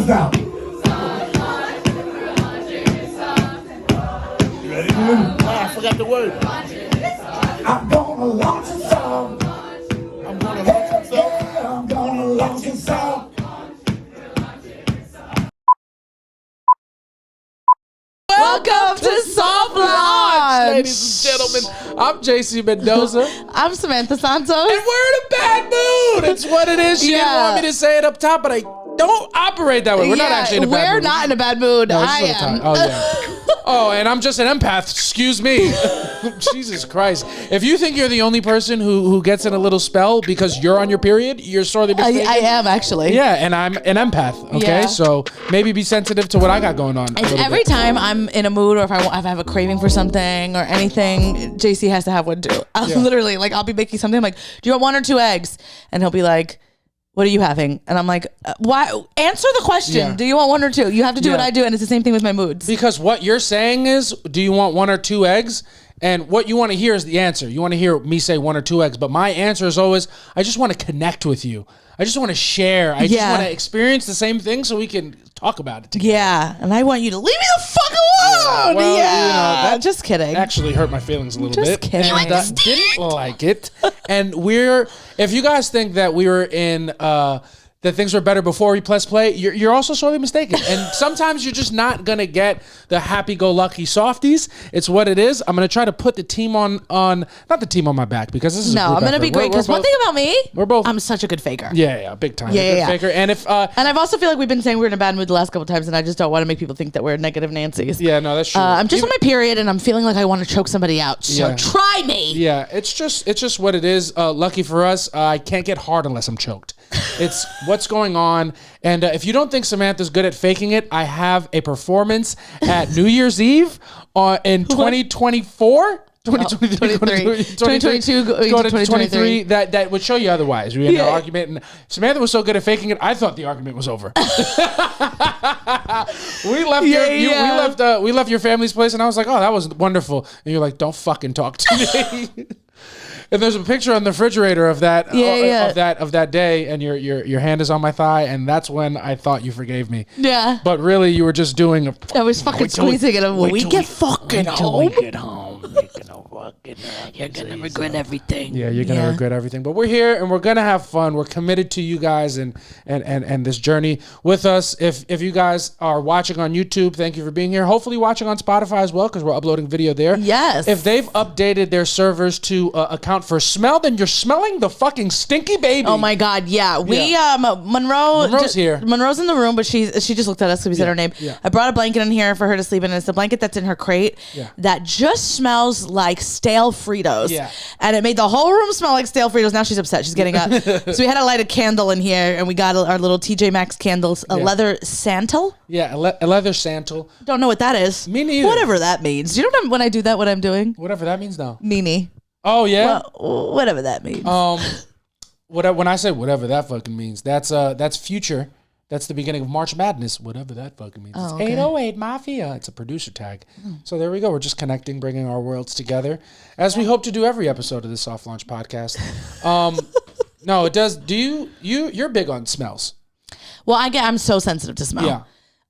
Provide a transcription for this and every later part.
out. You ready, dude? I forgot the word. I'm gonna launch a song. I'm gonna launch it. Yeah, I'm gonna launch a song. Welcome to Soft Launch, ladies and gentlemen. I'm JC Mendoza. I'm Samanthas Saturday. And we're in a bad mood. It's what it is. She didn't want me to say it up top, but I don't operate that way. We're not actually in a bad mood. We're not in a bad mood. No, I am. Oh, yeah. Oh, and I'm just an empath. Excuse me. Jesus Christ. If you think you're the only person who gets in a little spell because you're on your period, you're sorely mistaken. I am, actually. Yeah, and I'm an empath, okay? Yeah. So maybe be sensitive to what I got going on. It's every time I'm in a mood or if I have a craving for something or anything, JC has to have one too. I'll literally, like, I'll be making something, I'm like, do you want 1 or 2 eggs? And he'll be like, what are you having? And I'm like, why? Answer the question. Yeah. Do you want 1 or 2? You have to do what I do, and it's the same thing with my moods. Because what you're saying is, do you want 1 or 2 eggs? And what you want to hear is the answer. You want to hear me say 1 or 2 eggs. But my answer is always, I just want to connect with you. I just want to share. I just want to experience the same thing so we can talk about it together. Yeah, and I want you to leave me the fuck alone. Well, you know, that just kidding. Actually hurt my feelings a little Just bit. kidding. And didn't like it. And if you guys think that we were in... that things were better before we press play, you're also sorely mistaken. And sometimes you're just not going to get the happy-go-lucky softies. It's what it is. I'm going to try to put the team on not the team on my back because this is a group I'm going to effort. be great because one thing about me, I'm such a good faker. Yeah, big time. Yeah. Faker. And if and I've also feel like we've been saying we're in a bad mood the last couple of times, and I just don't want to make people think that we're negative Nancy's. Yeah, no, that's true. I'm just on my period, and I'm feeling like I want to choke somebody out. So try me. Yeah, it's just what it is. Lucky for us, I can't get hard unless I'm choked. It's what's going on. And if you don't think Samantha's good at faking it, I have a performance at New Year's Eve in 2024. 2022 go to 2023 that would show you otherwise. We had an argument and Samantha was so good at faking it I thought the argument was over. we left your family's place and I was like, oh, that was wonderful, and you're like, don't fucking talk to me. And there's a picture on the refrigerator of that of that day, and your hand is on my thigh, and that's when I thought you forgave me. Yeah. But really, you were just doing. I was fucking squeezing it. We get fucking home. We get home. You're gonna regret everything. Yeah, you're gonna regret everything. But we're here, and we're gonna have fun. We're committed to you guys and this journey with us. If you guys are watching on YouTube, thank you for being here. Hopefully, watching on Spotify as well, because we're uploading video there. Yes. If they've updated their servers to account for smell, then you're smelling the fucking stinky baby. Oh my God, yeah. Monroe's here. Monroe's in the room, but she just looked at us because we said her name. Yeah. I brought a blanket in here for her to sleep in. It's the blanket that's in her crate that just smells like stale Fritos. Yeah. And it made the whole room smell like stale Fritos. Now she's upset. She's getting up. So we had to light a candle in here, and we got our little TJ Maxx candles, a leather santal. Yeah, a leather santal. Don't know what that is. Me neither. Whatever that means. You don't know when I do that what I'm doing? Whatever that means now. Meanie. Oh yeah. Well, whatever that means. When I say whatever that fucking means, that's future. That's the beginning of March Madness, whatever that fucking means. It's 808 Mafia. It's a producer tag. So there we go. We're just connecting, bringing our worlds together, as we hope to do every episode of the Soft Launch podcast. No, it does. Do you're big on smells? Well, I'm so sensitive to smell. Yeah.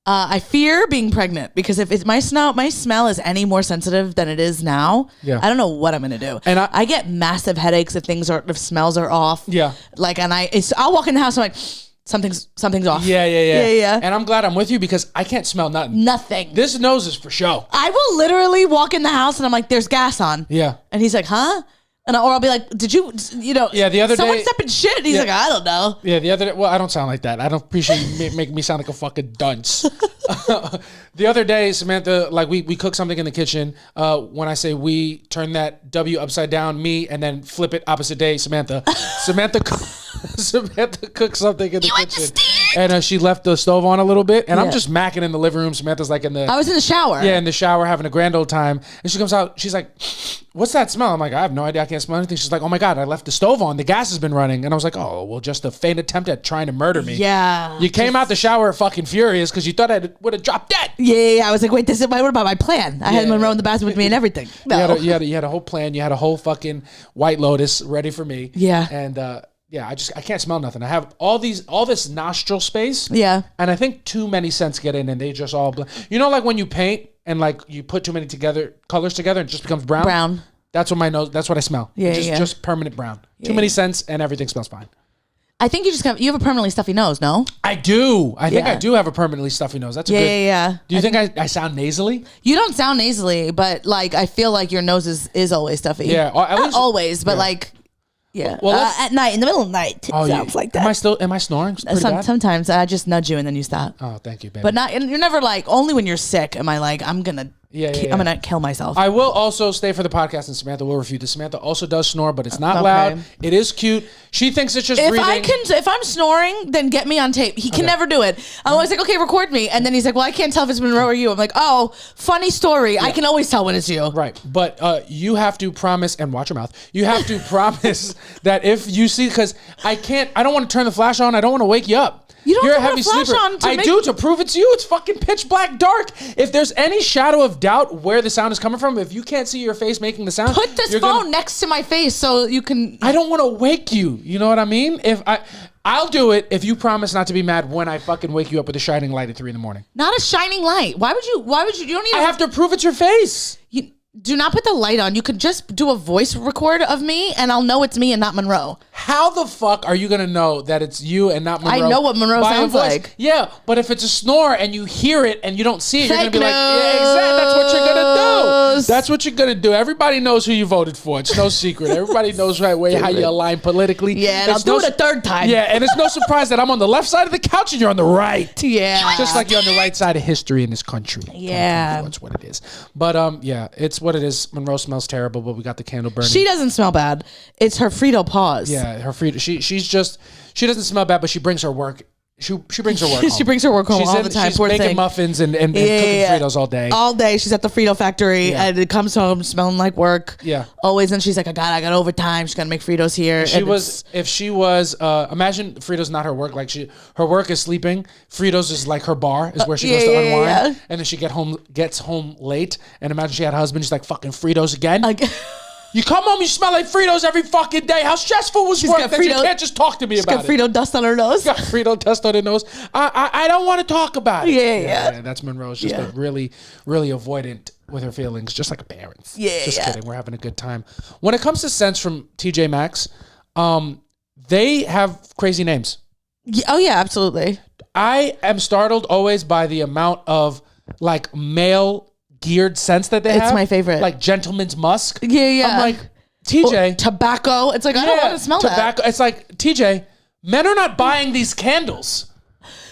I fear being pregnant because if my smell is any more sensitive than it is now, I don't know what I'm gonna do. And I get massive headaches if smells are off. Yeah. Like, and I'll walk in the house and I'm like, something's off. Yeah. And I'm glad I'm with you because I can't smell nothing. Nothing. This nose is for show. I will literally walk in the house and I'm like, there's gas on. Yeah. And he's like, huh? Or I'll be like, did you know? Yeah, the other day. Someone step in shit. And he's like, I don't know. Yeah, the other day. Well, I don't sound like that. I don't appreciate you making me sound like a fucking dunce. The other day, Samantha, like we cooked something in the kitchen. When I say we, turn that W upside down, me, and then flip it opposite day, Samantha. Samantha cooked something in the kitchen. And she left the stove on a little bit. And I'm just macking in the living room. Samantha's like I was in the shower. Yeah, in the shower having a grand old time. And she comes out. She's like, what's that smell? I'm like, I have no idea. I can't smell anything. She's like, oh my God, I left the stove on. The gas has been running. And I was like, oh, well, just a faint attempt at trying to murder me. Yeah. You came out the shower fucking furious because you thought I would have dropped dead. Yeah. I was like, wait, what about my plan? I had Monroe in the bathroom with me and everything. No. You had a whole plan. You had a whole fucking White Lotus ready for me. Yeah. And I can't smell nothing. I have all this nostril space. Yeah. And I think too many scents get in and they just all blend. You know, like when you paint and like you put too many colors together and it just becomes brown? Brown. That's what I smell. Yeah, just permanent brown. Too many scents and everything smells fine. I think you have a permanently stuffy nose, no? I do. I think I do have a permanently stuffy nose. That's a good. Yeah. Do you think I sound nasally? You don't sound nasally, but like I feel like your nose is always stuffy. Yeah, not always, but like. Yeah. Well, at night, in the middle of the night, it sounds like that. Am I snoring? Sometimes I just nudge you and then you stop. Oh, thank you, baby. But you're never like, only when you're sick am I like, I'm going to kill myself. I will also stay for the podcast and Samantha will refute this. Samantha also does snore, but it's not loud. It is cute. She thinks it's just breathing. If I'm snoring, then get me on tape. He can never do it. I'm always like, okay, record me. And then he's like, well, I can't tell if it's Monroe or you. I'm like, oh, funny story. Yeah. I can always tell when it's you. Right. But you have to promise, and watch your mouth. You have to promise that if you see, because I don't want to turn the flash on. I don't want to wake you up. You don't You're have a heavy flash sleeper. on to prove it to you. It's fucking pitch black dark. If there's any shadow of doubt where the sound is coming from, if you can't see your face making the sound, put this phone next to my face so you can. I don't want to wake you. You know what I mean? I'll do it if you promise not to be mad when I fucking wake you up with a shining light at 3 a.m. Not a shining light. Why would you? You don't need. I have to prove it's your face. Do not put the light on. You could just do a voice record of me and I'll know it's me and not Monroe. How the fuck are you going to know that it's you and not Monroe? I know what Monroe sounds like. Yeah, but if it's a snore and you hear it and you don't see it, you're going to be like, yeah, exactly. That's what you're going to do. That's what you're going to do. Everybody knows who you voted for. It's no secret. Everybody knows how you align politically. Yeah, and I'll do it a third time. Yeah, and it's no surprise that I'm on the left side of the couch and you're on the right. Yeah. Just like you're on the right side of history in this country. Yeah. That's what it is. But yeah, it's what it is. Monroe smells terrible, but we got the candle burning. She doesn't smell bad. It's her Frito paws. Yeah, her Frito. She doesn't smell bad, but she brings her work. She brings her work home. She brings her work home all the time. She's making muffins and cooking Fritos all day. All day. She's at the Frito factory and it comes home smelling like work. Yeah. Always. And she's like, I got overtime. She's got to make Fritos here. If she was, imagine Fritos not her work. Like her work is sleeping. Fritos is like her bar, is where she goes to unwind. Yeah. And then she gets home late. And imagine she had a husband. She's like, fucking Fritos again. You come home, you smell like Fritos every fucking day. How stressful was work that you can't just talk to me about it? She's got Frito dust on her nose. She's got Frito dust on her nose. I don't want to talk about it. Yeah. That's Monroe. She's just really, really avoidant with her feelings, just like parents. Just kidding. We're having a good time. When it comes to scents from TJ Maxx, they have crazy names. Oh, yeah, absolutely. I am startled always by the amount of like male geared scents that they have. It's my favorite. Like Gentleman's Musk. Yeah. I'm like, TJ. Tobacco. It's like, I don't want to smell tobacco. It's like, TJ, men are not buying these candles.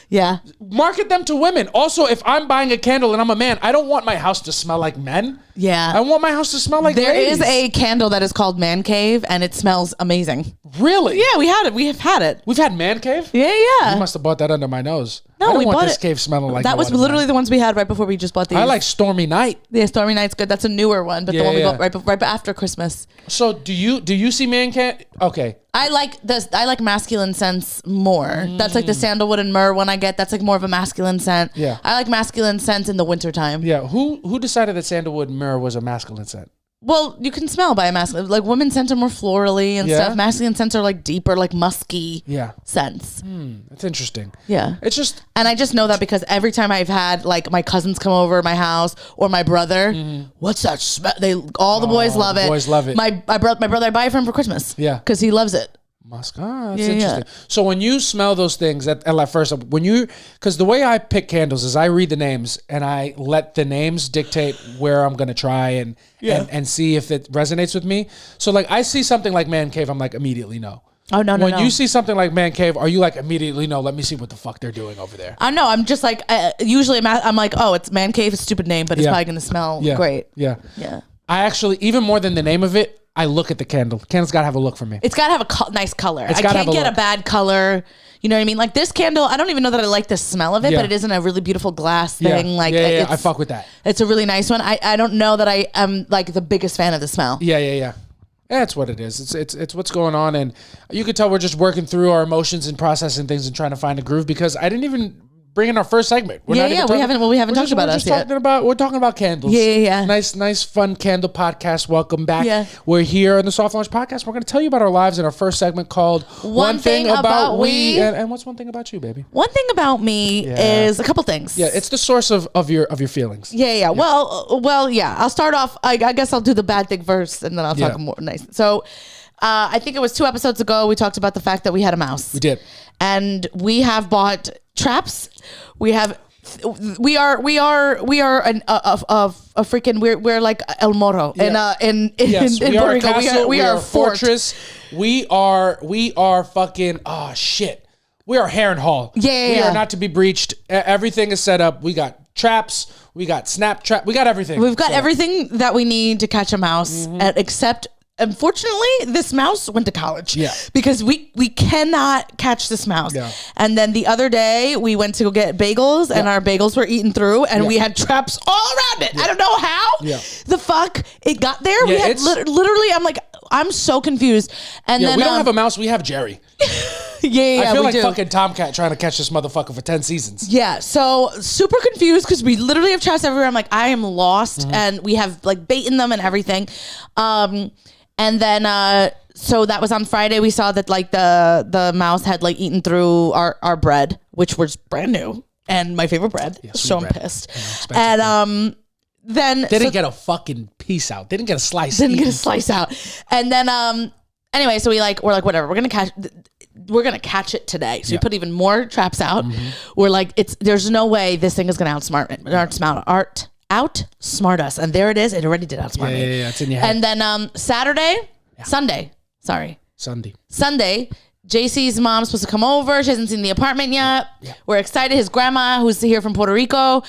Yeah. Market them to women. Also, if I'm buying a candle and I'm a man, I don't want my house to smell like men. Yeah. I want my house to smell like ladies. There is a candle that is called Man Cave, and it smells amazing. Really? Yeah, we had it. We have had it. We've had Man Cave? Yeah. You must have bought that under my nose. No, I don't we want bought this cave smelling like that was literally the ones we had right before we just bought these. I like Stormy Night. Yeah, Stormy Night's good. That's a newer one, but the one we bought right after Christmas. So do you see Man Cave? Okay. I like masculine scents more. That's like the sandalwood and myrrh one I get. That's like more of a masculine scent. Yeah. I like masculine scents in the wintertime. Yeah. Who decided that sandalwood and myrrh was a masculine scent? Well, you can smell by a masculine. Like women's scents are more florally and stuff. Masculine scents are like deeper, like musky scents. That's interesting. Yeah. It's just... And I just know that because every time I've had like my cousins come over my house or my brother, what's that smell? All the boys love it. Boys love it. My brother, I buy it for him for Christmas. Yeah. Because he loves it. Musk. That's interesting. So when you smell those things at first, because the way I pick candles is I read the names and I let the names dictate where I'm going to try and see if it resonates with me. So like I see something like Man Cave, I'm like immediately no. Oh, no. When you see something like Man Cave, are you like immediately no, let me see what the fuck they're doing over there? I know. I'm just like, usually I'm like, oh, it's Man Cave, a stupid name, but it's probably going to smell great. Yeah. Yeah. I actually, even more than the name of it, I look at the candle. The candle's got to have a look for me. It's got to have a nice color. I can't get a bad color. You know what I mean? Like this candle, I don't even know that I like the smell of it, but it isn't a really beautiful glass thing. Yeah. I fuck with that. It's a really nice one. I don't know that I am like the biggest fan of the smell. Yeah. That's what it is. It's what's going on, and you could tell we're just working through our emotions and processing things and trying to find a groove because I didn't even bring in our first segment. We haven't talked about us yet. We're talking about candles. Yeah. Nice, fun candle podcast. Welcome back. Yeah. We're here on the Soft Launch Podcast. We're going to tell you about our lives in our first segment called One Thing About We. And what's one thing about you, baby? One thing about me is a couple things. Yeah, it's the source of your feelings. Yeah. Well, yeah. I'll start off. I guess I'll do the bad thing first, and then I'll talk more nice. So, I think it was 2 episodes ago we talked about the fact that we had a mouse. We did, and we have bought traps. We are we're like El Moro in Puerto Rico. We are a fortress. We are fucking shit. We are Harrenhal. We are not to be breached. Everything is set up. We got traps. We got snap trap. We got everything. We've got everything that we need to catch a mouse, except. Unfortunately, this mouse went to college. Yeah. Because we cannot catch this mouse. Yeah. And then the other day, we went to go get bagels, and our bagels were eaten through, and we had traps all around it. I don't know how the fuck it got there. We had literally, I'm so confused. And then we don't have a mouse. We have Jerry. I feel like fucking Tomcat trying to catch this motherfucker for 10 seasons. Yeah, so super confused because we literally have traps everywhere. I'm like, I am lost, and we have like bait in them and everything. And then, so that was on Friday. We saw that like the mouse had like eaten through our bread, which was brand new and my favorite bread. So I'm pissed. And then they didn't get a fucking piece out. They didn't get a slice. Didn't get a slice out. And then anyway, so we're like whatever. We're gonna catch it today. So we put even more traps out. We're like, there's no way this thing is gonna outsmart us, and there it is. It already did outsmart me. Yeah, it's in your head. And then Sunday, JC's mom's supposed to come over. She hasn't seen the apartment yet. We're excited. His grandma, who's here from Puerto Rico,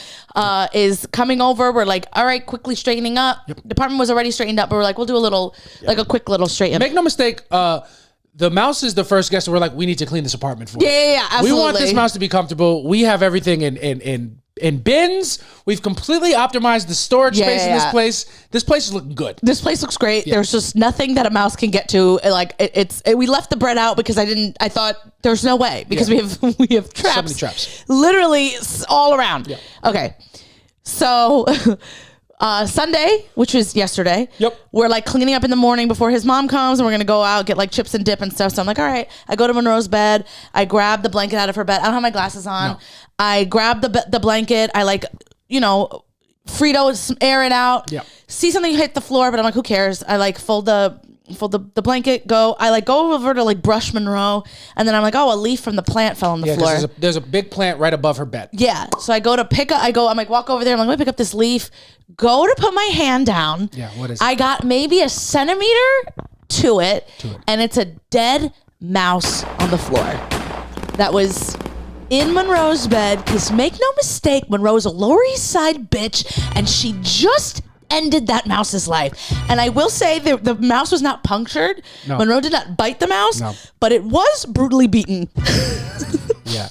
is coming over. We're like, all right, quickly straightening up. The apartment was already straightened up, but we're like, we'll do a quick little straighten. Make no mistake, the mouse is the first guest, and we're like, we need to clean this apartment for Yeah, absolutely. We want this mouse to be comfortable. We have everything in bins. We've completely optimized the storage space in this place. This place is looking good. This place looks great. There's just nothing that a mouse can get to. Like we left the bread out because I thought there's no way because we have traps. So many traps. Literally all around. Yeah. Okay. So Sunday, which was yesterday. We're like cleaning up in the morning before his mom comes, and we're gonna go out, get like chips and dip and stuff. So I'm like, all right. I go to Monroe's bed. I grab the blanket out of her bed. I don't have my glasses on. No. I grab the blanket. I Frito air it out. See something hit the floor, but I'm like, who cares? I like fold the blanket. I go over to like brush Monroe, and then I'm like, oh, a leaf from the plant fell on the floor. There's a big plant right above her bed. Yeah. So I go to pick up. I'm like, walk over there. I'm like, let me pick up this leaf. Go to put my hand down. Yeah. What is it? I got maybe a centimeter to it, and it's a dead mouse on the floor. That was in Monroe's bed, because make no mistake, Monroe's a Lower East Side bitch, and she just ended that mouse's life. And I will say the mouse was not punctured. No. Monroe did not bite the mouse, but it was brutally beaten.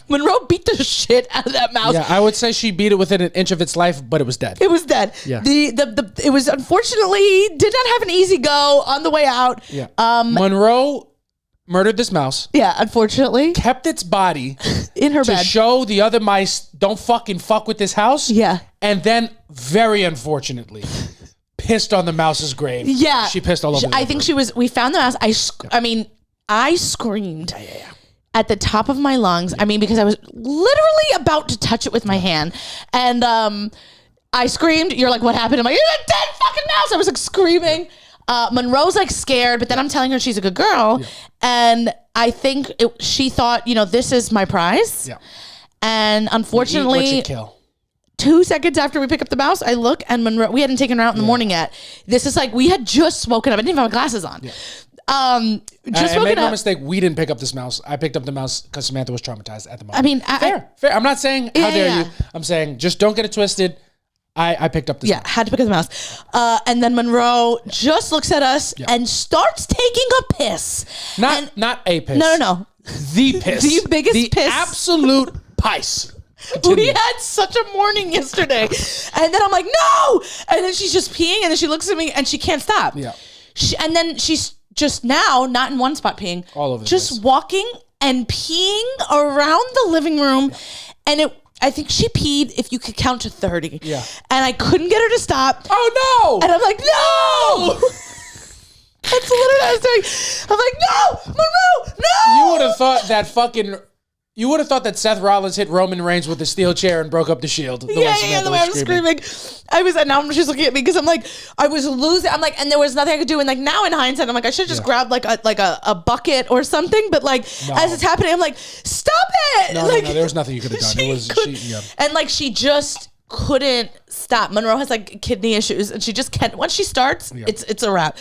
Monroe beat the shit out of that mouse. Yeah, I would say she beat it within an inch of its life, but it was dead. It was dead. Yeah. It was unfortunately did not have an easy go on the way out. Yeah. Monroe murdered this mouse. Yeah, unfortunately. Kept its body in her bed to show the other mice, don't fucking fuck with this house. Yeah. And then, very unfortunately, pissed on the mouse's grave. Yeah. She pissed all over I think we found the mouse. I screamed at the top of my lungs. I mean, because I was literally about to touch it with my hand. And I screamed. You're like, what happened? I'm like, it's a dead fucking mouse. I was like screaming. Monroe's like scared, but then I'm telling her she's a good girl. Yeah. And I think she thought, this is my prize. Yeah. And unfortunately, what you kill. 2 seconds after we pick up the mouse, I look, and Monroe, we hadn't taken her out in the morning yet. This is like, we had just woken up. I didn't even have my glasses on. Yeah. Just make no mistake, we didn't pick up this mouse. I picked up the mouse because Samantha was traumatized at the moment. I mean, fair. I'm not saying how dare you. I'm saying just don't get it twisted. I picked up this mouse. Had to pick up the mouse. And then Monroe just looks at us and starts taking a piss. Not a piss. No. The piss. The biggest piss. The absolute pice. Continue. We had such a morning yesterday. And then I'm like, no! And then she's just peeing, and then she looks at me, and she can't stop. Yeah. And then she's just now, not in one spot peeing. All over the just place. Walking and peeing around the living room. Yeah. And I think she peed if you could count to 30. Yeah. And I couldn't get her to stop. Oh, no. And I'm like, no. That's literally what I was doing. I'm like, no, Monroe, no. You would have thought that Seth Rollins hit Roman Reigns with a steel chair and broke up the Shield. The way I was screaming. And now she's looking at me because I'm like, I was losing. I'm like, and there was nothing I could do. And like now in hindsight, I'm like, I should just grab like a bucket or something. But like as it's happening, I'm like, stop it. No, like, no, there was nothing you could have done. It was And like she just couldn't stop. Monroe has like kidney issues, and she just can't. Once she starts, it's a wrap.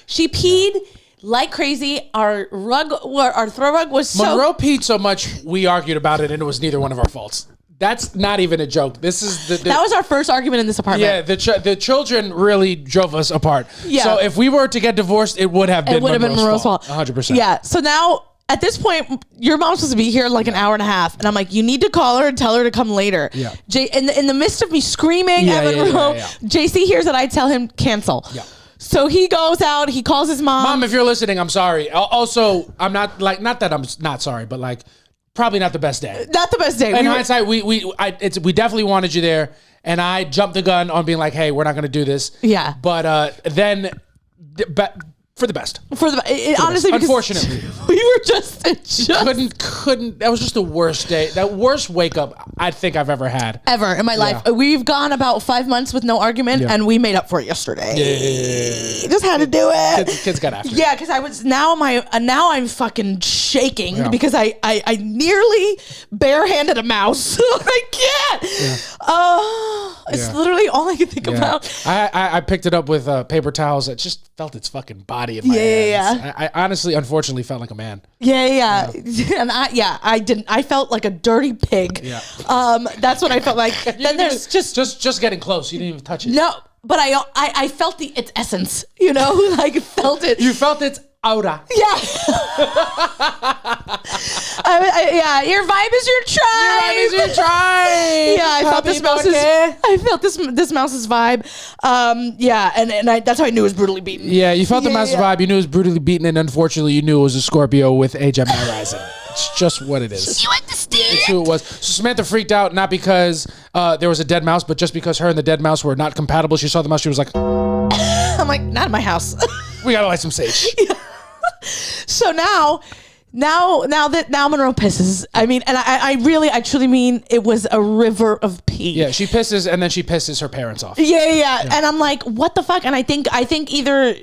She peed like crazy. Our throw rug was so... Monroe peed so much, we argued about it, and it was neither one of our faults. That's not even a joke. This is that was our first argument in this apartment. Yeah, the children really drove us apart. Yeah. So if we were to get divorced, it would have been Monroe's fault. 100%. Yeah. So now... At this point, your mom's supposed to be here in like an hour and a half. And I'm like, you need to call her and tell her to come later. Yeah. In the midst of me screaming at Monroe, JC hears that I tell him cancel. Yeah. So he goes out, he calls his mom. Mom, if you're listening, I'm sorry. Also, I'm not that I'm not sorry, but like probably not the best day. Not the best day. In hindsight, we definitely wanted you there. And I jumped the gun on being like, hey, we're not going to do this. Yeah. But then... For the best. Honestly, unfortunately, we were just couldn't. That was just the worst day. That worst wake up I think I've ever had in my life. We've gone about 5 months with no argument, and we made up for it yesterday. Yeah. Just had to do it. Kids got after. Yeah, because I was now I'm fucking shaking because I nearly barehanded a mouse. I can't. Yeah. It's literally all I can think about. I picked it up with paper towels. It just felt its fucking body in my hands. I honestly, unfortunately, felt like a man. Yeah. And I didn't. I felt like a dirty pig. Yeah. That's what I felt like. Then there's just getting close. You didn't even touch it. No, but I felt its essence. You know, like felt it. You felt its aura. Yeah. Your vibe is your tribe. Yeah, I felt this mouse's vibe. And that's how I knew it was brutally beaten. Yeah, you felt the mouse's vibe. You knew it was brutally beaten, and unfortunately, you knew it was a Scorpio with a Gemini rising. It's just what it is. You understand? It's who it was. So Samantha freaked out not because there was a dead mouse, but just because her and the dead mouse were not compatible. She saw the mouse. She was like, I'm like, not in my house. We gotta light some sage. Yeah. So now Monroe pisses. I mean, and I truly mean it was a river of pee. Yeah, she pisses and then she pisses her parents off. Yeah. And I'm like, what the fuck? And I think either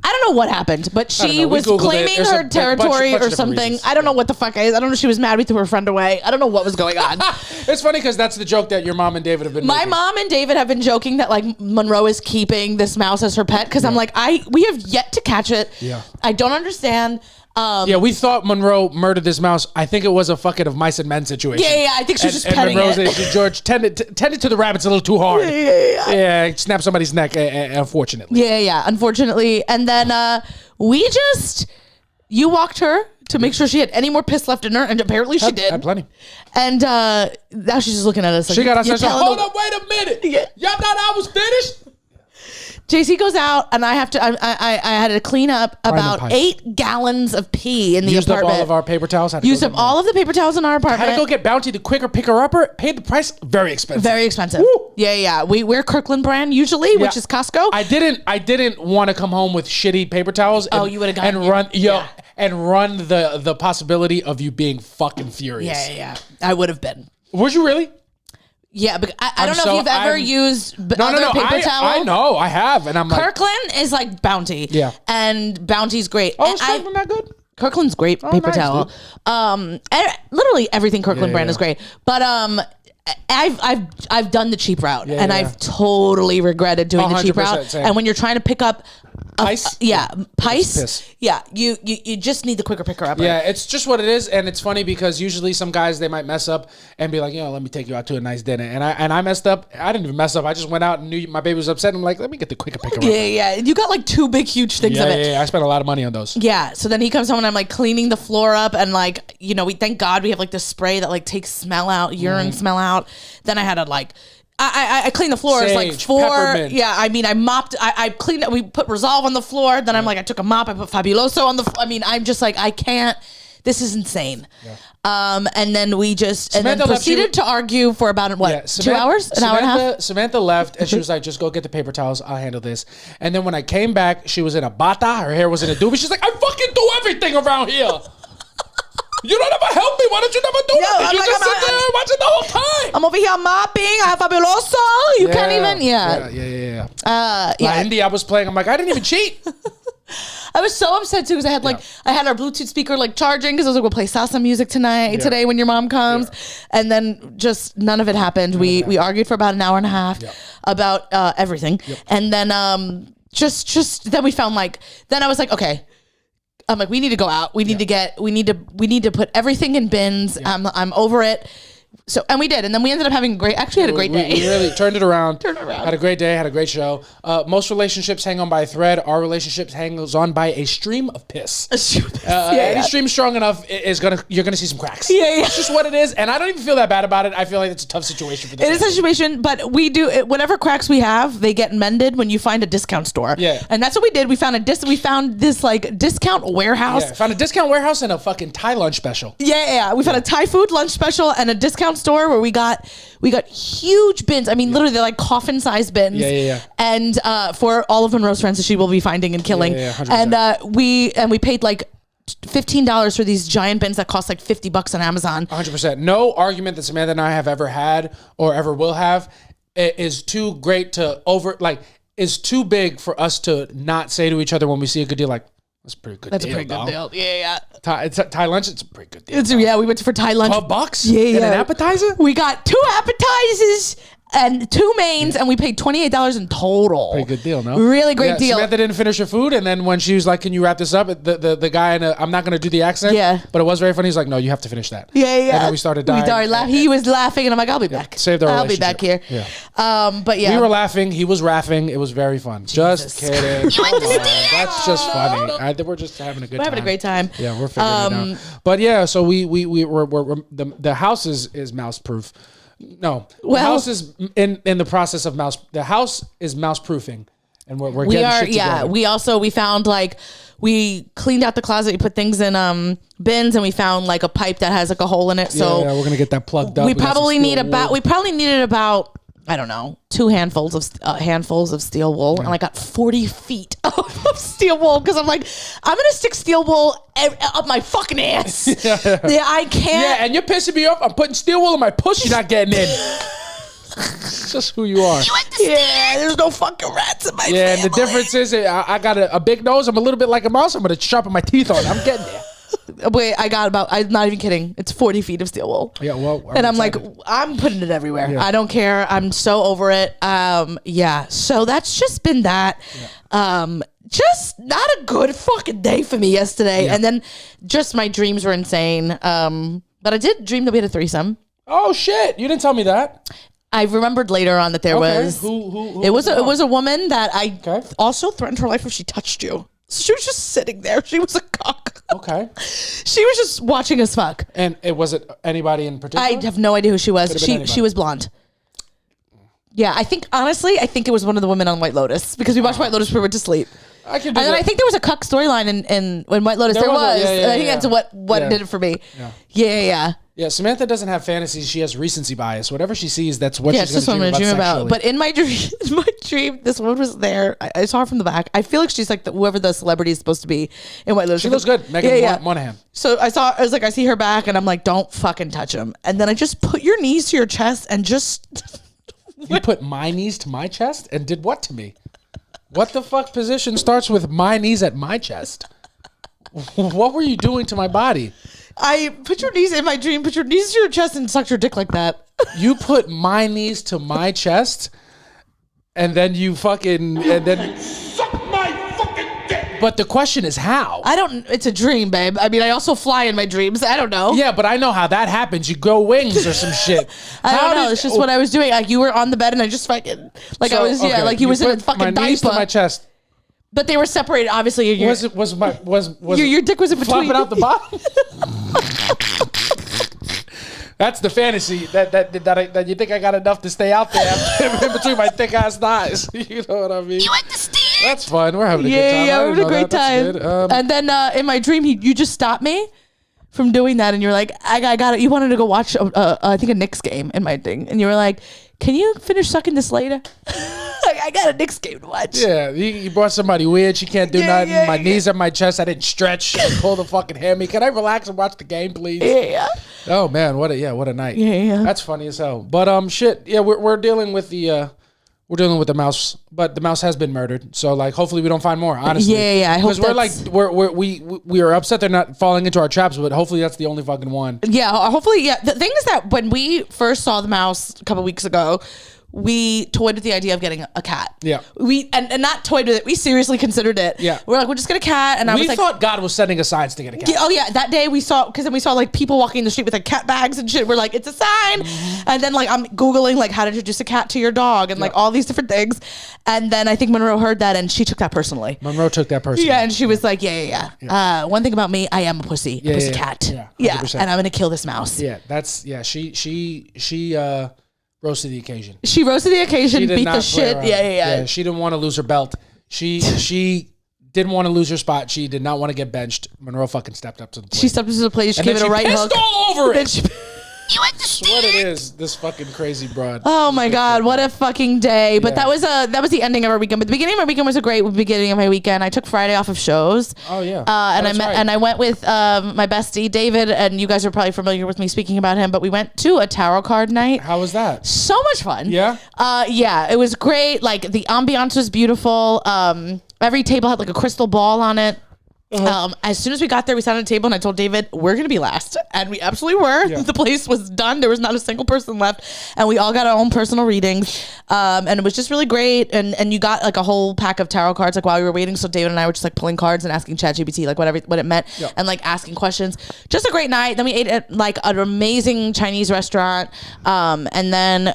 I don't know what happened, but she was claiming her territory or something. I don't know what the fuck I don't know if she was mad we threw her friend away. I don't know what was going on. It's funny because that's the joke that your mom and David have been making. Mom and David have been joking that like Monroe is keeping this mouse as her pet because I'm like, we have yet to catch it. Yeah. I don't understand. We thought Monroe murdered this mouse. I think it was a fucking of mice and men situation. Yeah. I think she was just petting it. George tended to the rabbits a little too hard. Yeah, snapped somebody's neck, unfortunately. Yeah, unfortunately. And then you walked her to make sure she had any more piss left in her, and apparently she did. Had plenty. And now she's just looking at us like, she got us. Hold up, wait a minute. Yeah. Y'all thought I was finished? JC goes out, and I had to clean up about 8 gallons of pee in the apartment. Used up all of our paper towels. Used up all of the paper towels in our apartment. Had to go get Bounty, the quicker picker-upper. Paid the price. Very expensive. Very expensive. Woo. Yeah. We're Kirkland brand usually, which is Costco. I didn't want to come home with shitty paper towels. You would have gotten and run the possibility of you being fucking furious. Yeah. I would have been. Was you really? Yeah, but I don't know if you've ever used other paper towel. I know, I have, and I'm like, Kirkland is like Bounty. Yeah, and Bounty's great. Oh, is Kirkland that good? Kirkland's great paper towel. Literally everything Kirkland brand is great, but I've done the cheap route, and I've totally regretted doing the cheap route. Same. And when you're trying to pick up Pice? Pice. Yeah, you just need the quicker picker up. Yeah, it's just what it is, and it's funny because usually some guys, they might mess up and be like, let me take you out to a nice dinner, and I messed up. I didn't even mess up. I just went out and knew my baby was upset. And I'm like, let me get the quicker picker up. Yeah. You got like 2 big huge things of it. Yeah. I spent a lot of money on those. Yeah. So then he comes home and I'm like cleaning the floor up, and like we thank God we have like this spray that like takes smell out, urine smell out. Then I had to like. I cleaned the floors Sage, like 4. peppermint. Yeah, I mean, I mopped. I cleaned it. We put Resolve on the floor. Then I'm like, I took a mop. I put Fabuloso on the. I'm just like, I can't. this is insane. Yeah. And then we just proceeded to argue for about 2 hours, an hour and a half. Samantha left and she was like, just go get the paper towels. I'll handle this. And then when I came back, she was in a bata. Her hair was in a doobie. She's like, I fucking do everything around here. You don't ever help me. Why don't you never do it? You just sit there watching the whole time. I'm over here mopping. I have fabuloso. You can't even. Yeah. La India I was playing. I'm like, I didn't even cheat. I was so upset too because I had our Bluetooth speaker charging because I was like, we'll play salsa music today when your mom comes, and then just none of it happened. We argued for about an hour and a half about everything, and then just then we found then I was like, okay. I'm like, we need to go out. We need to put everything in bins. I'm over it. So, and we did. And then we ended up having had a great day. We really turned it around. Had a great day, had a great show. Most relationships hang on by a thread. Our relationship hangs on by a stream of piss. Any stream strong enough you're gonna see some cracks. It's just what it is. And I don't even feel that bad about it. I feel like it's a tough situation for them. It is a situation, but we do whatever cracks we have, they get mended when you find a discount store. Yeah. And that's what we did. We found we found this discount warehouse. Yeah, found a discount warehouse and a fucking Thai lunch special. We found a Thai food lunch special and a discount store where we got huge bins. I mean, literally they're like coffin-sized bins. And for all of Monroe's friends that she will be finding and killing. And we paid $15 for these giant bins that cost $50 on Amazon. 100%. No argument that Samantha and I have ever had or ever will have is too great to is too big for us to not say to each other when we see a good deal that's a pretty good deal. That's a pretty good deal. Yeah. Thai lunch, it's a pretty good deal. We went for Thai lunch. $12? Yeah. And an appetizer? We got 2 appetizers and 2 mains, and we paid $28 in total. Pretty good deal, no? Really great deal. Samantha didn't finish her food, and then when she was like, "Can you wrap this up?" The guy I'm not going to do the accent. Yeah. But it was very funny. He's like, "No, you have to finish that." Yeah. And then we started dying. We started laughing. He was laughing, and I'm like, "I'll be back." Saved our relationship. I'll be back here. Yeah. But yeah, we were laughing. He was laughing. It was very fun. Jesus. Just kidding. You understand? That's just funny. We're just having a good time. We're having a great time. Yeah, we're figuring it out. But yeah, so we're the house is mouse proof. No, the house is in the process of mouse. The house is mouse proofing, and we're getting shit together. We found we cleaned out the closet. We put things in bins, and we found a pipe that has a hole in it. So we're gonna get that plugged up. We probably needed about I don't know 2 handfuls of steel wool, and I got 40 feet of steel wool because I'm like, I'm gonna stick steel wool up my fucking ass. I can't. Yeah, and you're pissing me off. I'm putting steel wool in my pussy. You're not getting in. It's just who you are. There's no fucking rats in my family. And the difference is I got a big nose. I'm a little bit like a mouse. I'm gonna sharpen my teeth on it. I'm getting there. Wait, I'm not even kidding. It's 40 feet of steel wool. Yeah, well, and I'm excited. I'm putting it everywhere. Yeah. I don't care. I'm so over it. So that's just been that. Yeah. Just not a good fucking day for me yesterday. Yeah. And then just my dreams were insane. But I did dream that we had a threesome. Oh shit! You didn't tell me that. I remembered later on that there was. Who it was a woman that I also threatened her life if she touched you. So she was just sitting there. She was a cock. Okay. She was just watching us fuck. And was it anybody in particular? I have no idea who she was. She was blonde. Yeah, I think it was one of the women on White Lotus because we watched White Lotus before we went to sleep. I think there was a cuck storyline in when White Lotus. There was. I think that's what did it for me. Yeah. Yeah, Samantha doesn't have fantasies. She has recency bias. Whatever she sees, that's what she's going to dream about. But in my dream, this woman was there. I saw her from the back. I feel like she's like whoever the celebrity is supposed to be in White Lotus. She looks good. Megan Monahan. So I see her back, and I'm like, don't fucking touch him. And then I just put your knees to your chest and just... You put my knees to my chest and did what to me? What the fuck position starts with my knees at my chest? What were you doing to my body? I put your knees in my dream, put your knees to your chest and sucked your dick like that. You put my knees to my chest and then you fucking... And then suck my fucking dick! But the question is how? It's a dream, babe. I mean, I also fly in my dreams. I don't know. Yeah, but I know how that happens. You grow wings or some shit. I don't know. It's just what I was doing. Like, you were on the bed and I just fucking... you was in a fucking diaper. My knees to my chest. But they were separated, obviously. Your dick was in between. Flopping out the bottom? That's the fantasy that you think I got enough to stay out there in between my thick ass thighs. You know what I mean? You understand? That's fun. We're having a good time. Yeah, we're having a great time. And then in my dream, you just stopped me from doing that, and you're like, I got it. You wanted to go watch, I think a Knicks game in my thing, and you were like, can you finish sucking this later? I got a Knicks game to watch. Yeah, you brought somebody weird. She can't do nothing. My knees are my chest. I didn't stretch. Pull the fucking hammy. Can I relax and watch the game, please? Yeah. Oh man, what a night. Yeah. That's funny as hell. But shit. Yeah, we're dealing with the. We're dealing with the mouse, but the mouse has been murdered. So like, hopefully we don't find more. Honestly, yeah. I hope because we are upset they're not falling into our traps, but hopefully that's the only fucking one. Yeah, hopefully. Yeah. The thing is that when we first saw the mouse a couple weeks ago, we toyed with the idea of getting a cat. Yeah. We and not toyed with it. We seriously considered it. Yeah. We're like, we'll just get a cat. And we thought God was sending us signs to get a cat. Oh yeah, that day we saw, because then we saw like people walking the street with like cat bags and shit. We're like, it's a sign. Mm-hmm. And then like I'm Googling like how to introduce a cat to your dog and like all these different things. And then I think Monroe heard that and she took that personally. Monroe took that personally. Yeah, and she was like, yeah. One thing about me, I am a pussy. A pussy cat. Yeah. And I'm gonna kill this mouse. Yeah, she rose to the occasion. She rose to the occasion, beat the shit. Yeah. She didn't want to lose her belt. She didn't want to lose her spot. She did not want to get benched. Monroe fucking stepped up to the plate. She stepped up to the plate. She gave it a right hook. All over it. You understand? What it is, this fucking crazy broad. Oh my God, what a fucking day. But that was the ending of our weekend. But the beginning of our weekend was a great beginning of my weekend. I took Friday off of shows. Oh yeah. And I went with my bestie David, and you guys are probably familiar with me speaking about him, but we went to a tarot card night. How was that? So much fun. Yeah? Yeah, it was great. Like the ambiance was beautiful. Every table had like a crystal ball on it. As soon as we got there, we sat at a table and I told David, we're going to be last. And we absolutely were. Yeah. The place was done. There was not a single person left. And we all got our own personal readings. And it was just really great. And you got like a whole pack of tarot cards like while we were waiting. So David and I were just like pulling cards and asking ChatGPT like what it meant and like asking questions. Just a great night. Then we ate at like an amazing Chinese restaurant. And then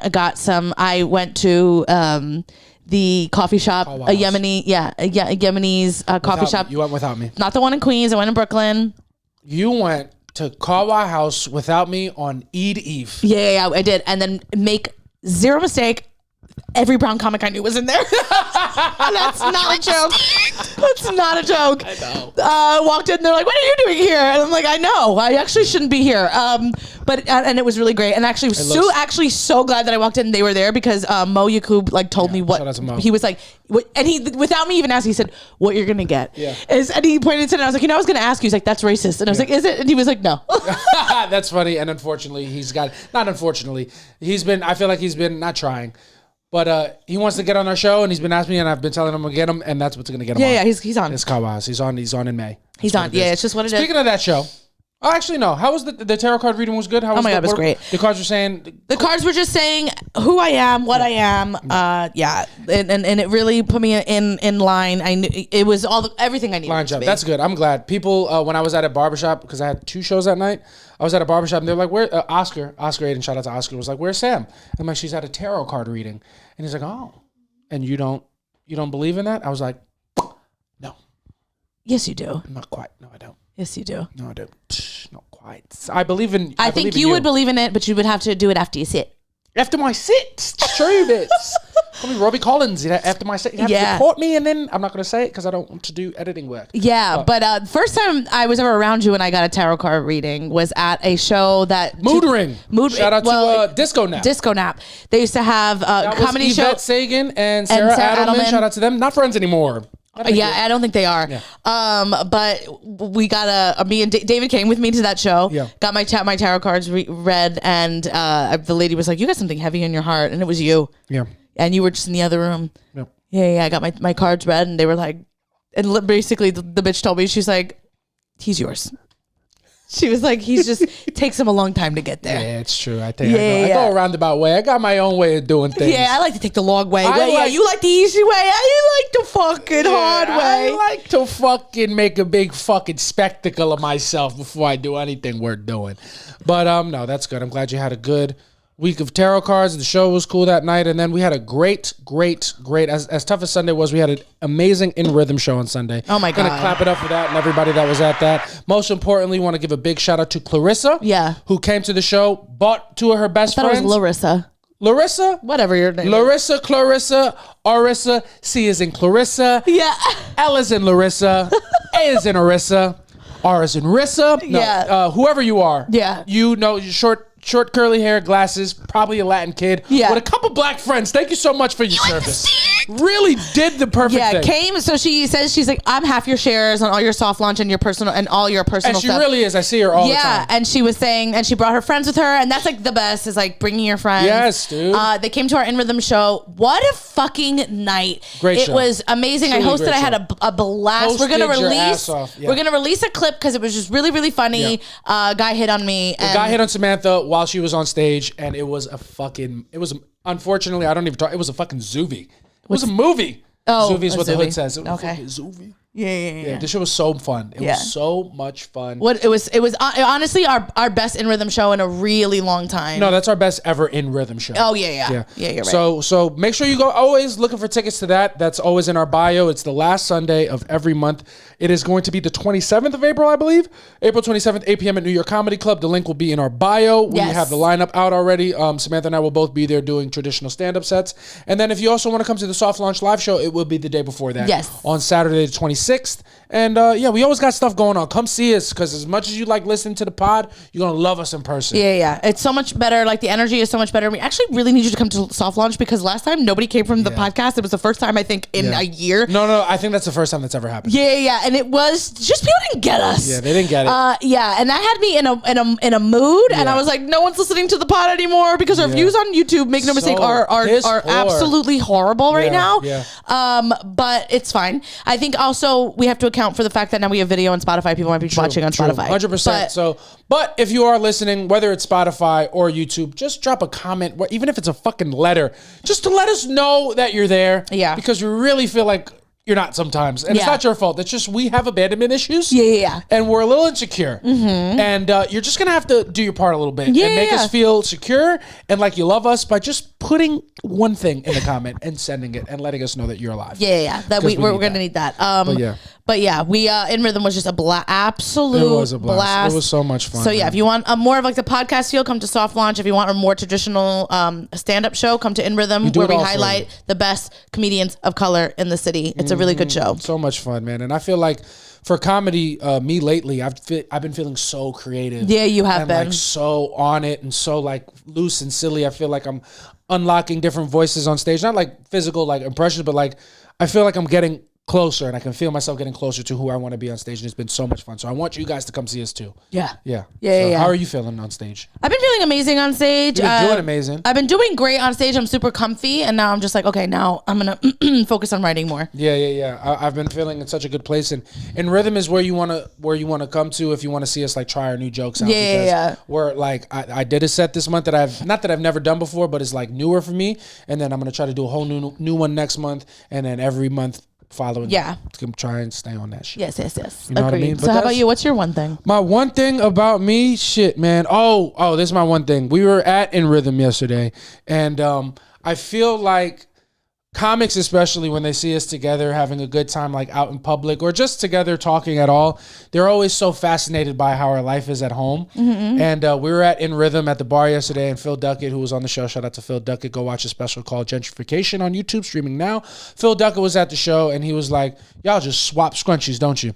I went to the coffee shop, a Yemenis coffee shop. You went without me. Not the one in Queens. I went in Brooklyn. You went to Kawa House without me on Eid Eve. Yeah, I did. And then make zero mistake, every brown comic I knew was in there. That's not a joke. That's not a joke. I know. Walked in, they're like, what are you doing here? And I'm like, I know. I actually shouldn't be here. But it was really great. And actually, so glad that I walked in and they were there, because Mo Yakub like told me what he was like, and he, without me even asking, he said, what you're gonna get. Yeah. And he pointed to it and I was like, I was gonna ask you. He's like, that's racist. And I was like, is it? And he was like, no. That's funny. And unfortunately, I feel like he's been not trying. But he wants to get on our show, and he's been asking me, and I've been telling him to get him, and that's what's going to get him on. Yeah, he's on. It's Kawas. He's on in May. He's on. Yeah, it's just what it is. Speaking of that show, oh, actually, no. How was the tarot card reading? Was good? Oh my God, it was great. The cards were saying... The cards were just saying who I am, what I am. And it really put me in line. I knew it was everything I needed. Line job. That's good. I'm glad. People, when I was at a barbershop, because I had 2 shows that night, I was at a barbershop, and they're like, where... Oscar Aiden, shout out to Oscar, was like, where's Sam? I'm like, she's at a tarot card reading. And he's like, oh, and you don't believe in that? I was like, no. Yes, you do. Not quite. No, I don't. Yes, you do. No, I don't. Not quite. I believe in. I think you would believe in it, but you would have to do it after you sit. After my sit, it's true, bitch. Call me Robbie Collins. After my sit, you have to report me, and then I'm not going to say it because I don't want to do editing work. Yeah, but first time I was ever around you and I got a tarot card reading was at a show that Mood Ring. Shout out to Disco Nap. Disco Nap. They used to have a comedy show. Yvette Sagan and Sarah Adelman. Shout out to them. Not friends anymore. I don't think they are. Yeah. But we got me and David came with me to that show. Yeah. Got my tarot cards read, and the lady was like, "You got something heavy in your heart," and it was you. Yeah. And you were just in the other room. Yeah. Yeah. I got my cards read, and they were like, and basically the bitch told me, she's like, "He's yours." She was like, he's just takes him a long time to get there. Yeah, it's true. I go a roundabout way. I got my own way of doing things. Yeah, I like to take the long way. You like the easy way. I like the fucking hard way. I like to fucking make a big fucking spectacle of myself before I do anything worth doing. But no, that's good. I'm glad you had a good week of tarot cards. The show was cool that night, and then we had a great as tough as Sunday was, we had an amazing In Rhythm show on Sunday. Oh my God. Gonna clap it up for that and everybody that was at that. Most importantly, want to give a big shout out to Clarissa, who came to the show, bought 2 of her best friends. It was Larissa? Whatever your name Larissa, Clarissa, Arissa, C is in Clarissa, L is in Larissa, A is in Arissa. R as in Rissa. No, whoever you are. Yeah. You know, short curly hair, glasses, probably a Latin kid with a couple black friends. Thank you so much for your service. Really did the perfect thing. Came. So she says she's like, I'm half your shares on all your soft launch and your personal and all your personal and she stuff. really is. I see her all the time. Yeah, and she was saying, and she brought her friends with her, and that's like the best is like bringing your friends. Yes, dude. They came to our In Rhythm show. What a fucking night! Great show. It was amazing. Truly I hosted. I had a blast. We're gonna release. We're gonna release a clip because it was just really really funny. Guy hit on me. The guy hit on Samantha while she was on stage, and it was unfortunately I don't even talk. It was a fucking zoovie. It was a movie. Oh, Zoovie is what the hood says. Okay. Zoovie. Yeah. This shit was so fun. It was so much fun. It was honestly our best In Rhythm show in a really long time. No, that's our best ever In Rhythm show. Oh yeah, you're right. So make sure you go. Always looking for tickets to that. That's always in our bio. It's the last Sunday of every month. It is going to be the 27th of April, I believe. April 27th, 8 p.m. at New York Comedy Club. The link will be in our bio. We have the lineup out already. Samantha and I will both be there doing traditional stand-up sets. And then if you also want to come to the Soft Launch live show, it will be the day before that. Yes. On Saturday the 26th. And we always got stuff going on. Come see us, because as much as you like listening to the pod, you're going to love us in person. Yeah. It's so much better. Like the energy is so much better. We actually really need you to come to Soft Launch because last time nobody came from the podcast. It was the first time I think in a year. No, I think that's the first time that's ever happened. Yeah. And it was just people didn't get us. Yeah, they didn't get it. And that had me in a mood, and I was like, no one's listening to the pod anymore because our views on YouTube, make no mistake, are absolutely horrible right now. Yeah. But it's fine. I think also we have to account for the fact that now we have video on Spotify. People might be watching on Spotify. 100%. But if you are listening, whether it's Spotify or YouTube, just drop a comment, even if it's a fucking letter, just to let us know that you're there. Yeah. Because we really feel like you're not sometimes. And it's not your fault. It's just we have abandonment issues. Yeah. And we're a little insecure. Mm-hmm. And you're just going to have to do your part a little bit and make us feel secure and like you love us by just putting one thing in the comment and sending it and letting us know that you're alive. Yeah. That we're going to need that. But we In Rhythm was just absolute It was a blast. blast. It was so much fun. So if you want more of like the podcast feel, come to Soft Launch. If you want a more traditional stand-up show, come to In Rhythm, where we highlight the best comedians of color in the city. It's a really good show. So much fun, man. And I feel like for comedy, me lately, I've been feeling so creative. Yeah, you have been. Like so on it and so like loose and silly. I feel like I'm unlocking different voices on stage. Not like physical like impressions, but like I feel like I'm getting closer, and I can feel myself getting closer to who I want to be on stage, and it's been so much fun. So I want you guys to come see us too. Yeah. How are you feeling on stage? I've been feeling amazing on stage. You've been doing amazing. I've been doing great on stage. I'm super comfy, and now I'm just like, okay, now I'm gonna focus on writing more. Yeah. I've been feeling in such a good place, and In Rhythm is where you wanna come to if you want to see us like try our new jokes out. Yeah. We're like I did a set this month that I've never done before, but it's like newer for me, and then I'm gonna try to do a whole new one next month, and then every month following. Try and stay on that shit. Yes. You know what I mean? So how about you? What's your one thing? My one thing about me, shit, man. Oh, this is my one thing. We were at In Rhythm yesterday, and I feel like comics, especially when they see us together having a good time like out in public or just together talking at all, they're always so fascinated by how our life is at home. Mm-hmm. And we were at In Rhythm at the bar yesterday, and Phil Duckett, who was on the show, shout out to Phil Duckett, go watch a special called Gentrification on YouTube, streaming now. Phil Duckett was at the show, and he was like, y'all just swap scrunchies, don't you?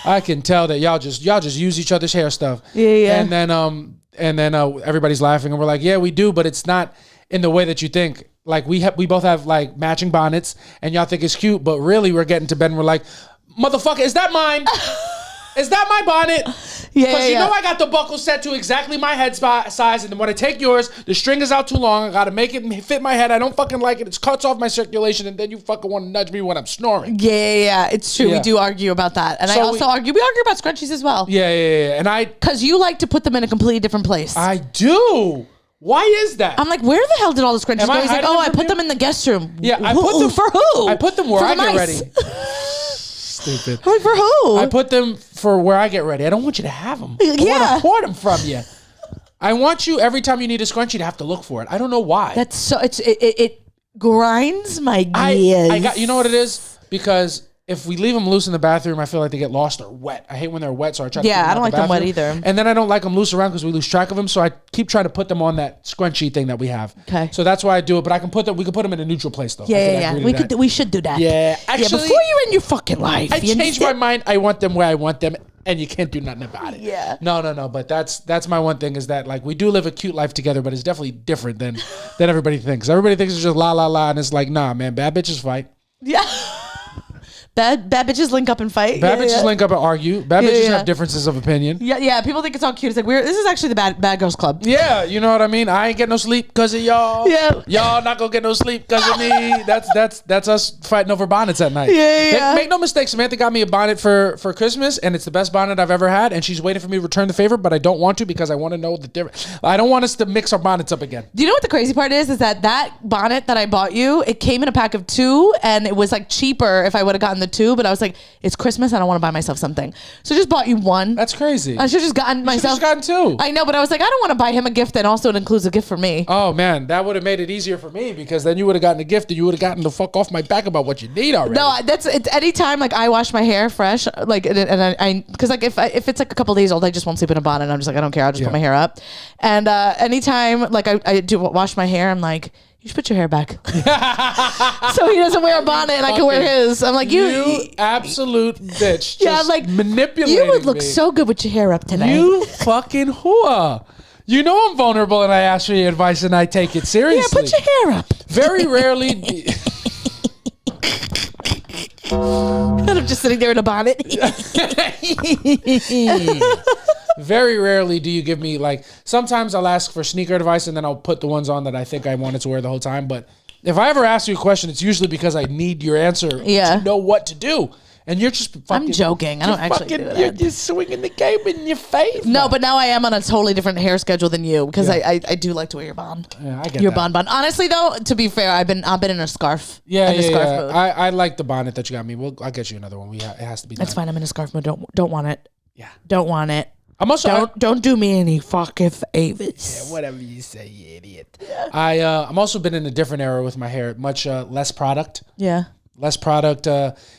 I can tell that y'all just use each other's hair stuff. Yeah. And then everybody's laughing, and we're like, yeah, we do, but it's not in the way that you think. Like we both have like matching bonnets, and y'all think it's cute, but really we're getting to bed and we're like, motherfucker, is that mine? Is that my bonnet? Yeah. Because you know I got the buckle set to exactly my head size, and then when I take yours, the string is out too long. I gotta make it fit my head. I don't fucking like it. It cuts off my circulation, and then you fucking want to nudge me when I'm snoring. Yeah. It's true. Yeah. We do argue about that, and so we argue about scrunchies as well. Yeah. And because you like to put them in a completely different place. I do. Why is that? I'm like, where the hell did all the scrunchies go? He's like, I put them in the guest room. Yeah, I put them for who? I put them where I get ready. Stupid. I'm like, for who? I put them for where I get ready. I don't want you to have them. I want to hoard them from you. I want you every time you need a scrunchie to have to look for it. I don't know why. That's so it grinds my gears. I got, you know what it is? Because if we leave them loose in the bathroom, I feel like they get lost or wet. I hate when they're wet, so I try to keep them I don't like them wet either. And then I don't like them loose around because we lose track of them, so I keep trying to put them on that scrunchie thing that we have. Okay. So that's why I do it, but we can put them in a neutral place though. Yeah. We should do that. Yeah. Actually, before you're in your fucking life. I changed my mind. I want them where I want them. and you can't do nothing about it. Yeah. No. But that's my one thing is that like we do live a cute life together, but it's definitely different than everybody thinks. Everybody thinks it's just la la la, and it's like, nah, man, bad bitches fight. Yeah. Bad bitches link up and fight. Bad bitches link up and argue. Bad bitches have differences of opinion. Yeah. People think it's all cute. It's like this is actually the bad girls club. Yeah, you know what I mean. I ain't get no sleep because of y'all. Yeah, y'all not gonna get no sleep because of me. That's us fighting over bonnets at night. Yeah. Make no mistake, Samantha got me a bonnet for Christmas, and it's the best bonnet I've ever had. And she's waiting for me to return the favor, but I don't want to because I want to know the difference. I don't want us to mix our bonnets up again. Do you know what the crazy part is? Is that bonnet that I bought you, it came in a pack of 2, and it was like cheaper if I would have gotten the 2. But I was like, it's Christmas, I don't want to buy myself something, so I just bought you 1. That's crazy. I should have just gotten myself. Just gotten 2. I know, but I was like, I don't want to buy him a gift, and also it includes a gift for me. Oh man, that would have made it easier for me because then you would have gotten a gift and you would have gotten the fuck off my back about what you need already. No, it's anytime like I wash my hair fresh, like and I because like if it's like a couple days old, I just won't sleep in a bonnet. And I'm just like, I don't care, I'll just put my hair up. And anytime like I do wash my hair, I'm like, you should put your hair back. So he doesn't wear a bonnet and I can wear his. I'm like, you absolute bitch. Yeah, I'm like, manipulating you would look me. so good with your hair up today. You fucking whore. You know I'm vulnerable and I ask for your advice and I take it seriously. Yeah, put your hair up. Very rarely. And I'm just sitting there in a bonnet. Very rarely do you give me like, sometimes I'll ask for sneaker advice and then I'll put the ones on that I think I wanted to wear the whole time. But if I ever ask you a question, it's usually because I need your answer to know what to do. And you're just fucking... I'm joking. I don't actually do that. You're just swinging the game in your face. No, but now I am on a totally different hair schedule than you because I do like to wear your bond. Yeah, I get your that. bond. Honestly, though, to be fair, I've been in a scarf. Yeah, scarf mode. I like the bonnet that you got me. I'll get you another one. It has to be done. That's fine. I'm in a scarf mode. Don't want it. Yeah. Don't want it. I'm also don't do me any fucking favors. Yeah, whatever you say, you idiot. I'm also been in a different era with my hair. Much less product. Yeah. Less product,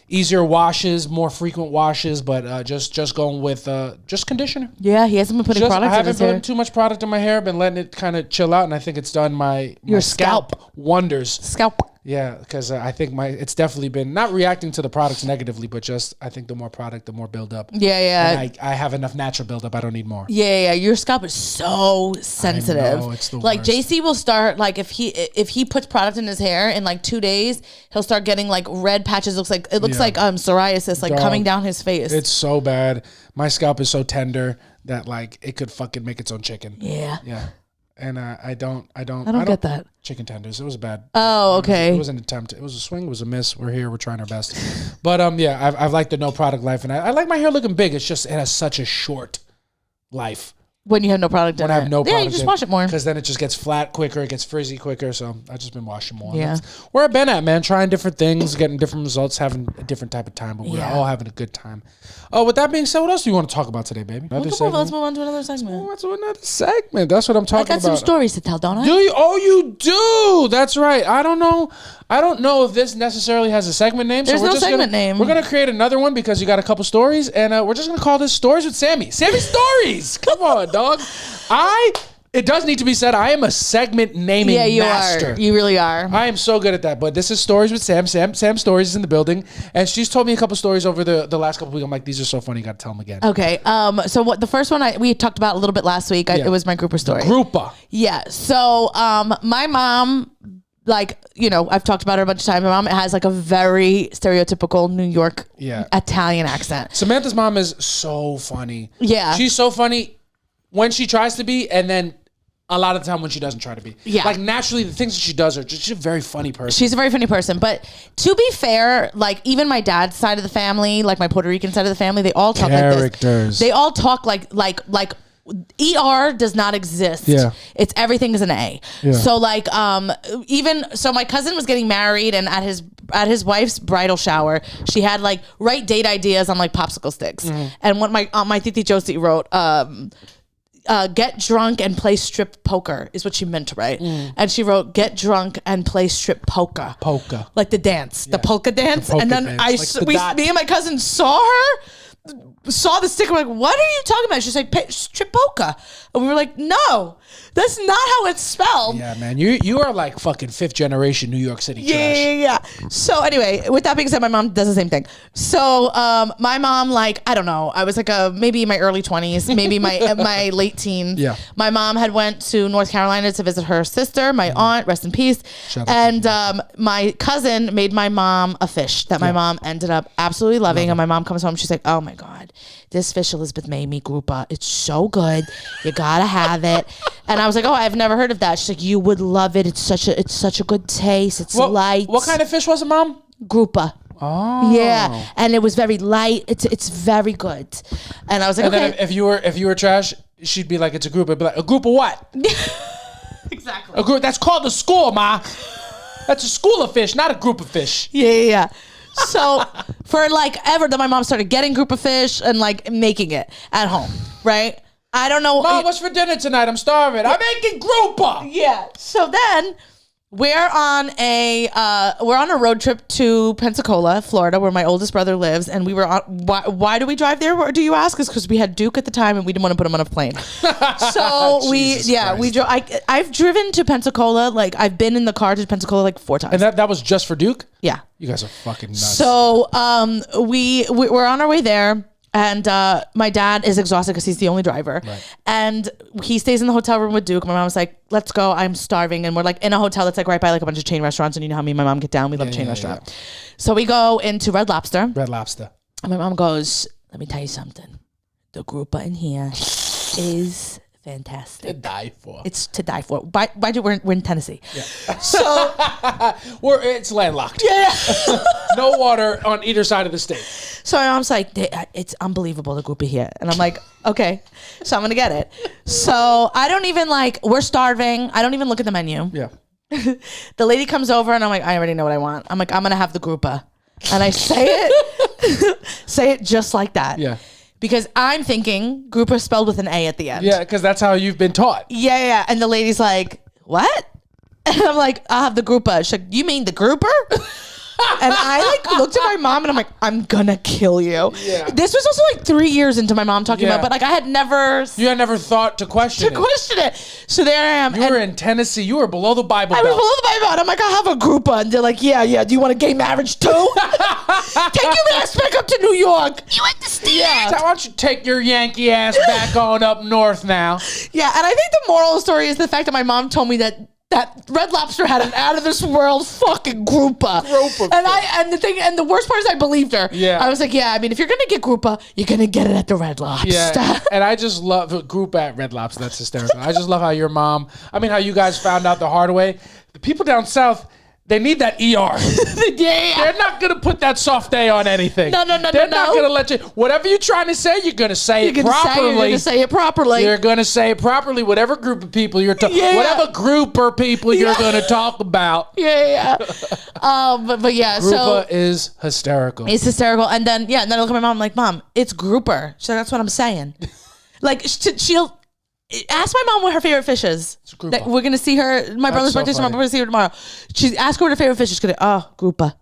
easier washes, more frequent washes, but just going with just conditioner. Yeah, he hasn't been putting product in his hair. I haven't put too much product in my hair. Been letting it kind of chill out, and I think it's done my scalp wonders. Scalp. Yeah, because I think it's definitely been not reacting to the products negatively, but just I think the more product, the more buildup. Yeah. And I have enough natural buildup. I don't need more. Yeah. Your scalp is so sensitive. I know, it's the like worst. JC will start like if he puts product in his hair in like 2 days, he'll start getting like red patches. It looks like psoriasis like coming down his face. It's so bad. My scalp is so tender that like it could fucking make its own chicken. Yeah. And I don't get that. Chicken tenders. It was bad. Oh, okay. It was an attempt. It was a swing. It was a miss. We're here. We're trying our best. But I've liked the no product life, and I like my hair looking big. It's just it has such a short life. When you have no product in it. When I have no product. Yeah, you just wash it more. Because then it just gets flat quicker. It gets frizzy quicker. So I've just been washing more. Yeah. That's where I've been at, man. Trying different things, getting different results, having a different type of time. But we're all having a good time. Oh, with that being said, what else do you want to talk about today, baby? Let's move on to another segment. Let's move on to another segment. That's what I'm talking about. I got some stories to tell, don't I? Do you? Oh, you do. That's right. I don't know if this necessarily has a segment name. There's no segment name. We're going to create another one because you got a couple stories, and we're just going to call this Stories with Sammy. Sammy Stories. Come on, dog. It does need to be said, I am a segment naming master. You really are. I am so good at that. But this is Stories with Sam. Sam Stories is in the building. And she's told me a couple stories over the last couple weeks. I'm like, these are so funny. You got to tell them again. Okay. So what the first one we talked about a little bit last week. It was my Groupa story. Groupa. Yeah. So my mom, like, you know, I've talked about her a bunch of times. My mom has like a very stereotypical New York Italian accent. Samantha's mom is so funny. Yeah. She's so funny when she tries to be, and then a lot of the time when she doesn't try to be. Yeah. Like naturally the things that she does she's a very funny person. She's a very funny person. But to be fair, like even my dad's side of the family, like my Puerto Rican side of the family, they all talk like this. They all talk like ER does not exist. Yeah. It's everything is an A. Yeah. So like my cousin was getting married, and at his wife's bridal shower, she had like write date ideas on like popsicle sticks. Mm-hmm. And what my Titi Josie wrote, get drunk and play strip poker is what she meant to write. And she wrote, get drunk and play strip polka. Polka. Like the dance, the polka dance. The polka and then dance. me and my cousin saw her saw the sticker. We're like, what are you talking about? She's like, Tripoca. And we were like, no, that's not how it's spelled. Yeah, man. You are like fucking 5th generation New York City trash. Yeah. So anyway, with that being said, my mom does the same thing. So my mom, like, I don't know. I was like maybe in my early 20s, maybe my late teens. Yeah. My mom had went to North Carolina to visit her sister, my aunt, rest in peace. And my cousin made my mom a fish that my mom ended up absolutely loving. And my mom comes home, she's like, oh my God, this fish Elizabeth made me, Groupa. It's so good. You gotta have it. And I was like, oh, I've never heard of that. She's like, you would love it. It's such a good taste. It's light. What kind of fish was it, Mom? Groupa. Oh. Yeah. And it was very light. It's very good. And I was like, and okay. Then if you were trash, she'd be like, it's a group. I'd be like, a group of what? Exactly. A group. That's called a school, Ma. That's a school of fish, not a group of fish. Yeah. So for like ever, then my mom started getting Groupa fish and like making it at home, right? I don't know. Mom, what's for dinner tonight? I'm starving. I'm making Groupa. Yeah. So then we're on a road trip to Pensacola, Florida, where my oldest brother lives, and we were on. Why do we drive there? Do you ask? Is because we had Duke at the time, and we didn't want to put him on a plane. So we drove. I've driven to Pensacola. Like I've been in the car to Pensacola like 4 times. And that was just for Duke? Yeah. You guys are fucking nuts. So we're on our way there. And my dad is exhausted because he's the only driver. Right. And he stays in the hotel room with Duke. My mom was like, let's go. I'm starving. And we're like in a hotel that's like right by like a bunch of chain restaurants. And you know how me and my mom get down. We love chain restaurant. Yeah. So we go into Red Lobster. Red Lobster. And my mom goes, let me tell you something. The Groupa in here is fantastic. To die for. It's to die for. By the way, we're in Tennessee. Yeah. So it's landlocked. Yeah. No water on either side of the state. So my mom's like, it's unbelievable, the Groupa here. And I'm like, okay, so I'm going to get it. So I don't even we're starving. I don't even look at the menu. Yeah. The lady comes over and I'm like, I already know what I want. I'm like, I'm going to have the Groupa. And I say it just like that. Yeah. Because I'm thinking Groupa spelled with an A at the end. Yeah, because that's how you've been taught. Yeah. And the lady's like, what? And I'm like, I'll have the Groupa. She's like, you mean the grouper? And I looked at my mom and I'm like, I'm gonna kill you. Yeah. This was also 3 years into my mom talking about, but I had never. You had never thought to question it. So there I am. You were in Tennessee. You were below the Bible Belt. I was below the Bible Belt. I'm like, I have a Groupa. And they're like, yeah. Do you want a gay marriage too? Take your ass back up to New York. You understand? Yeah. Why don't you take your Yankee ass back on up north now? Yeah. And I think the moral of the story is the fact that my mom told me that Red Lobster had an out of this world fucking Groupa. And the worst part is I believed her. Yeah. I was like, yeah, I mean, if you're gonna get Groupa, you're gonna get it at the Red Lobster. Yeah. And I just love Groupa at Red Lobster. That's hysterical. I just love how how you guys found out the hard way. The people down south, they need that ER. They're not going to put that soft A on anything. No. They're not going to let you. Whatever you're trying to say, you're going to say it properly. You're going to say it properly. You're going to say it properly. Whatever group of people you're talking, whatever grouper people you're going to talk about. Yeah. But yeah, Groupa is hysterical. It's hysterical. And then I look at my mom, I'm like, Mom, it's grouper. So that's what I'm saying. She'll. Ask my mom what her favorite fish is. We're going to see her. My brother's birthday tomorrow. We're going to see her tomorrow. Ask her what her favorite fish is. She's going to, Groupa.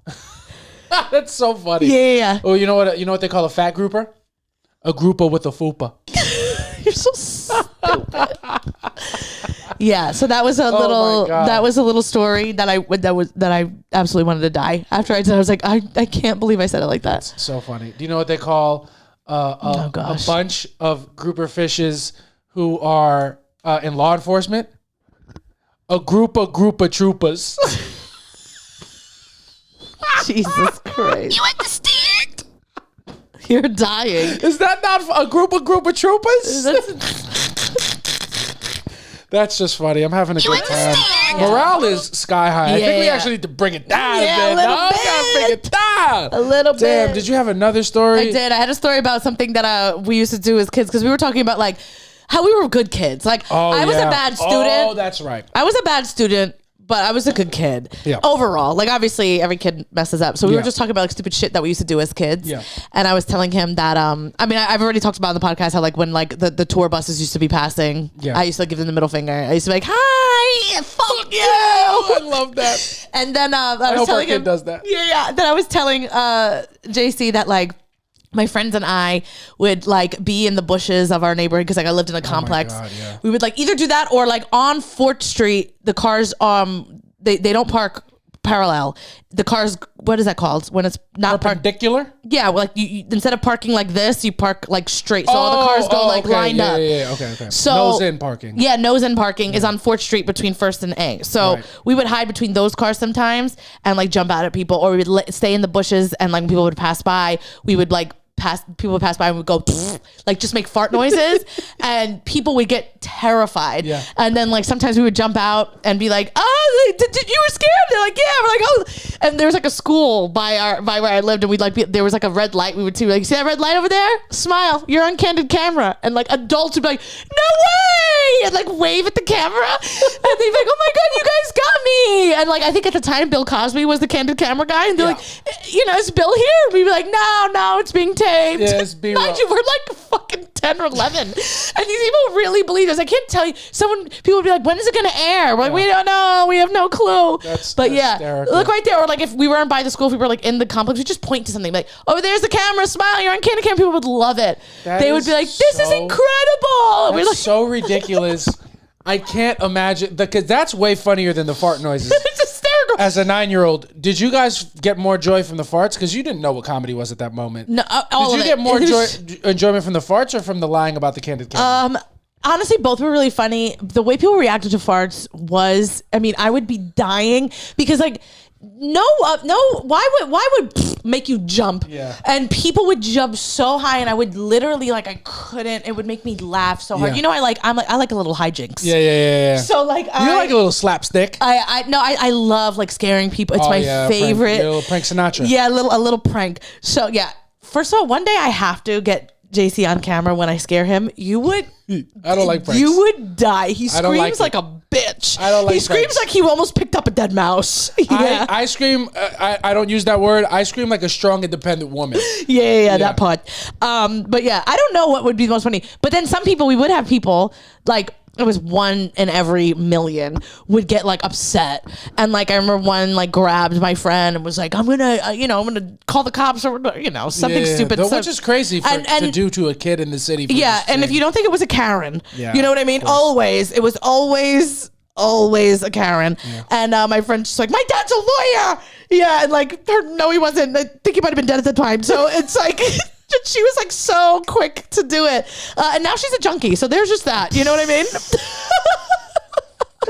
That's so funny. Yeah. Oh, you know what they call a fat grouper? A Groupa with a fupa. You're so stupid. Yeah, so that was a little story that I absolutely wanted to die. After I said, I was like, I can't believe I said it like that. That's so funny. Do you know what they call a bunch of grouper fishes who are in law enforcement? A group of troopers. Jesus Christ. You understand? You're dying. Is that not a group of troopers? That's just funny. I'm having a good time. Morale is sky high. I think we actually need to bring it down a bit. Gotta bring it down. A little bit. Damn, did you have another story? I did. I had a story about something that we used to do as kids because we were talking about how we were good kids. I was a bad student. Oh, that's right. I was a bad student, but I was a good kid. Yeah. Overall. Obviously, every kid messes up. So we were just talking about stupid shit that we used to do as kids. Yeah. And I was telling him that, I've already talked about on the podcast how, when the tour buses used to be passing, I used to give them the middle finger. I used to be like, hi, fuck you. I love that. And then I was telling him. Kid does that. Yeah. Then I was telling JC that, my friends and I would like be in the bushes of our neighborhood because like I lived in a complex. God, yeah. We would like either do that or like on 4th Street, the cars they don't park parallel. The cars, what is that called when it's not perpendicular? Yeah, well, like you instead of parking like this, you park like straight. So all the cars go like lined up. Yeah, okay. So nose in parking. Yeah, nose in parking is on 4th Street between 1st and A. So we would hide between those cars sometimes and like jump out at people, or we would stay in the bushes and like when people would pass by, we would like people would pass by and would go like just make fart noises and people would get terrified. Yeah. And then like sometimes we would jump out and be like, oh, did you were scared? They're like, yeah. We're like, oh. And there was like a school by where I lived, and we'd like there was like a red light. We would see like, see that red light over there? Smile. You're on Candid Camera. And like adults would be like, no way, and like wave at the camera. And they'd be like, oh my God, you guys got me. And like I think at the time Bill Cosby was the Candid Camera guy, and they're like, you know, is Bill here? And we'd be like, no, it's being taped. Yes, Mind you, we're like fucking 10 or 11. And these people really believe this. I can't tell you. People would be like, when is it going to air? We're like, we don't know. We have no clue. That's hysterical. Look right there. Or like if we weren't by the school, if we were like in the complex, we just point to something like, oh, there's the camera. Smile. You're on Candid Camera. People would love it. They would be like, this is incredible. That's like, so ridiculous. I can't imagine. Because that's way funnier than the fart noises. It's hysterical. As a 9-year-old, did you guys get more joy from the farts? Because you didn't know what comedy was at that moment. No, did you get more enjoyment from the farts or from the lying about the Candid Camera? Honestly, both were really funny. The way people reacted to farts was, I mean, I would be dying because like, why would make you jump? Yeah. And people would jump so high, and I would literally like I couldn't. It would make me laugh so hard. Yeah. You know, I like a little hijinks. Yeah. So like you like a little slapstick. I love like scaring people. It's my favorite. A little prank Sinatra. Yeah, a little prank. So yeah, first of all, one day I have to get JC on camera when I scare him. I don't like pranks. You would die. He screams like a bitch. I don't like He screams like he almost picked up a dead mouse. Yeah. I scream. I don't use that word. I scream like a strong, independent woman. Yeah, that part. But yeah, I don't know what would be the most funny. But then we would have people like. It was 1 in every million would get like upset. And like, I remember one like grabbed my friend and was like, I'm going to call the cops or, something stupid. Which is crazy to do to a kid in the city. Yeah. And if you don't think it was a Karen, you know what I mean? It was always a Karen. Yeah. And my friend's just like, my dad's a lawyer. Yeah. And like, no, he wasn't. I think he might've been dead at the time. So it's like... She was like so quick to do it. And now she's a junkie. So there's just that. You know what I mean?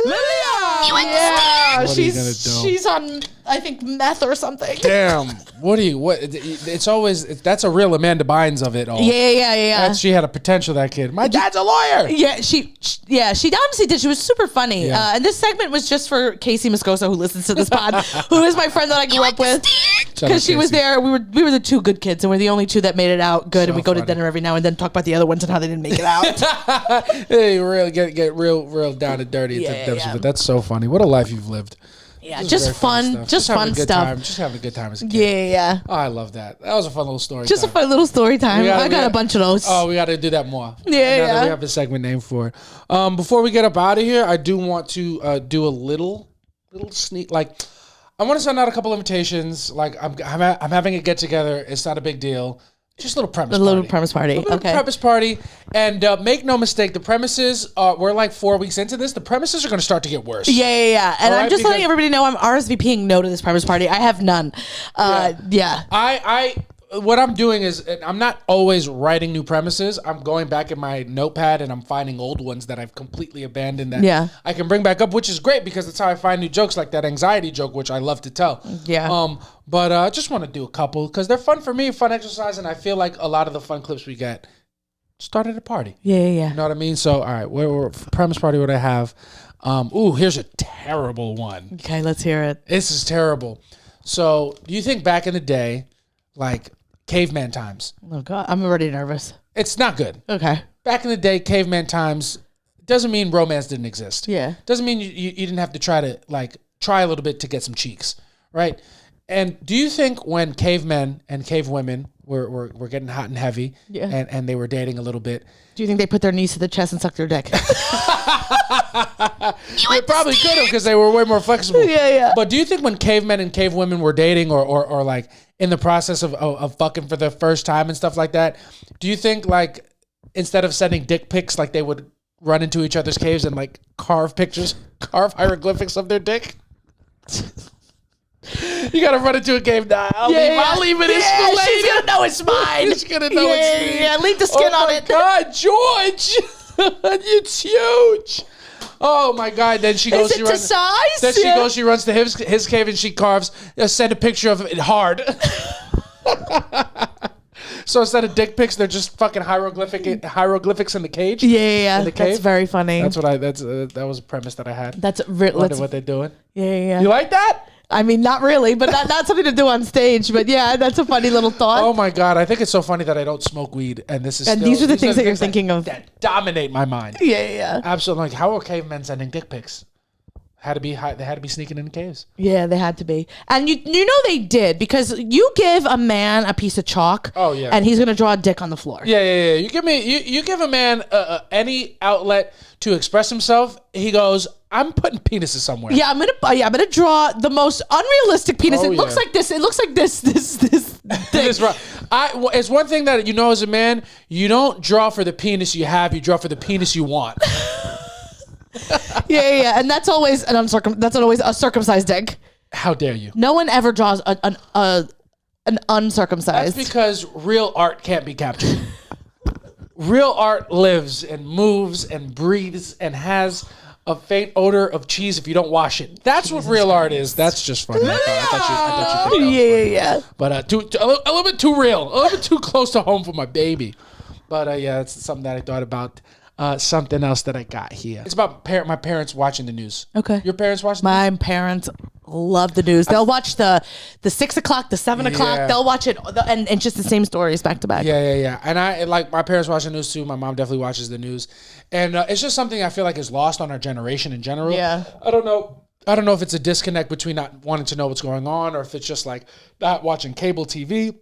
Yeah, she's on, I think, meth or something. Damn. It's always, that's a real Amanda Bynes of it all. Yeah. She had a potential, that kid. My dad's a lawyer. Yeah, she honestly did. She was super funny. Yeah. And this segment was just for Casey Moscoso, who listens to this pod, who is my friend that I grew up with. Because she was there. We were the 2 good kids, and we're the only 2 that made it out good. So and we go to dinner every now and then, talk about the other ones and how they didn't make it out. Hey, really get real down and dirty. But that's so funny. What a life you've lived. Yeah, just fun stuff. Just having a good time as a kid. Yeah. Oh, I love that. That was a fun little story. Just a fun little story time. I got a bunch of those. Oh, we got to do that more. Yeah. Now that we have a segment name for it. Before we get up out of here, I do want to do a little sneak. Like, I want to send out a couple invitations. Like, I'm having a get together. It's not a big deal. Just a little premise party. Okay. Premise party. And make no mistake, the premises, we're like 4 weeks into this. The premises are going to start to get worse. Yeah. And I'm just letting everybody know I'm RSVPing no to this premise party. I have none. What I'm doing is I'm not always writing new premises. I'm going back in my notepad and I'm finding old ones that I've completely abandoned that I can bring back up, which is great because that's how I find new jokes, like that anxiety joke, which I love to tell. Yeah. But I just want to do a couple because they're fun for me, fun exercise, and I feel like a lot of the fun clips we get start at a party. Yeah. You know what I mean? So, all right, we're premise party, what I have. Here's a terrible one. Okay, let's hear it. This is terrible. So, do you think back in the day, like caveman times? Oh God, I'm already nervous. It's not good. Okay. Back in the day, caveman times doesn't mean romance didn't exist. Yeah. Doesn't mean you didn't have to try a little bit to get some cheeks, right? And do you think when cavemen and cavewomen were getting hot and heavy, and they were dating a little bit, do you think they put their knees to the chest and sucked their dick? They probably could have because they were way more flexible. Yeah. But do you think when cavemen and cavewomen were dating or like in the process of fucking for the first time and stuff like that, do you think like instead of sending dick pics, like they would run into each other's caves and like carve hieroglyphics of their dick? You gotta run into a cave now. I'll leave it. She's gonna know it's mine. She's gonna know it's me. Yeah, leave the skin on it. Oh my God, George, it's huge. Oh my God! Then she goes. Is it to size? Then she goes. She runs to his cave and she carves. Send a picture of it hard. So instead of dick pics, they're just fucking hieroglyphics in the cage. Yeah. In the cave. That's very funny. That was a premise that I had. Wonder what they're doing. Yeah. You like that? I mean, not really, but that's something to do on stage. But yeah, that's a funny little thought. Oh my God, I think it's so funny that I don't smoke weed, and these are the things that you're thinking of that dominate my mind. Yeah. Absolutely. Like, how are cavemen sending dick pics? They had to be sneaking in caves. Yeah, they had to be, and you know they did because you give a man a piece of chalk. Oh yeah. And he's gonna draw a dick on the floor. Yeah. You give a man any outlet to express himself. He goes, I'm putting penises somewhere. Yeah, I'm gonna draw the most unrealistic penis. Oh, it looks like this. It looks like this. This. It's one thing that you know as a man, you don't draw for the penis you have. You draw for the penis you want. Yeah, and that's always a circumcised dick. How dare you? No one ever draws an uncircumcised. That's because real art can't be captured. Real art lives and moves and breathes and has a faint odor of cheese if you don't wash it. That's what real art is. That's just funny. I thought you Yeah. But a little bit too real, a little bit too close to home for my baby. But yeah, it's something that I thought about. Something else that I got here. It's about my parents watching the news. Okay. Your parents watch the news? My parents love the news. They'll watch the 6 o'clock, the 7 o'clock. They'll watch it and just the same stories back to back. Yeah. And I like my parents watch the news too. My mom definitely watches the news. And it's just something I feel like is lost on our generation in general. Yeah. I don't know if it's a disconnect between not wanting to know what's going on or if it's just like not watching cable TV.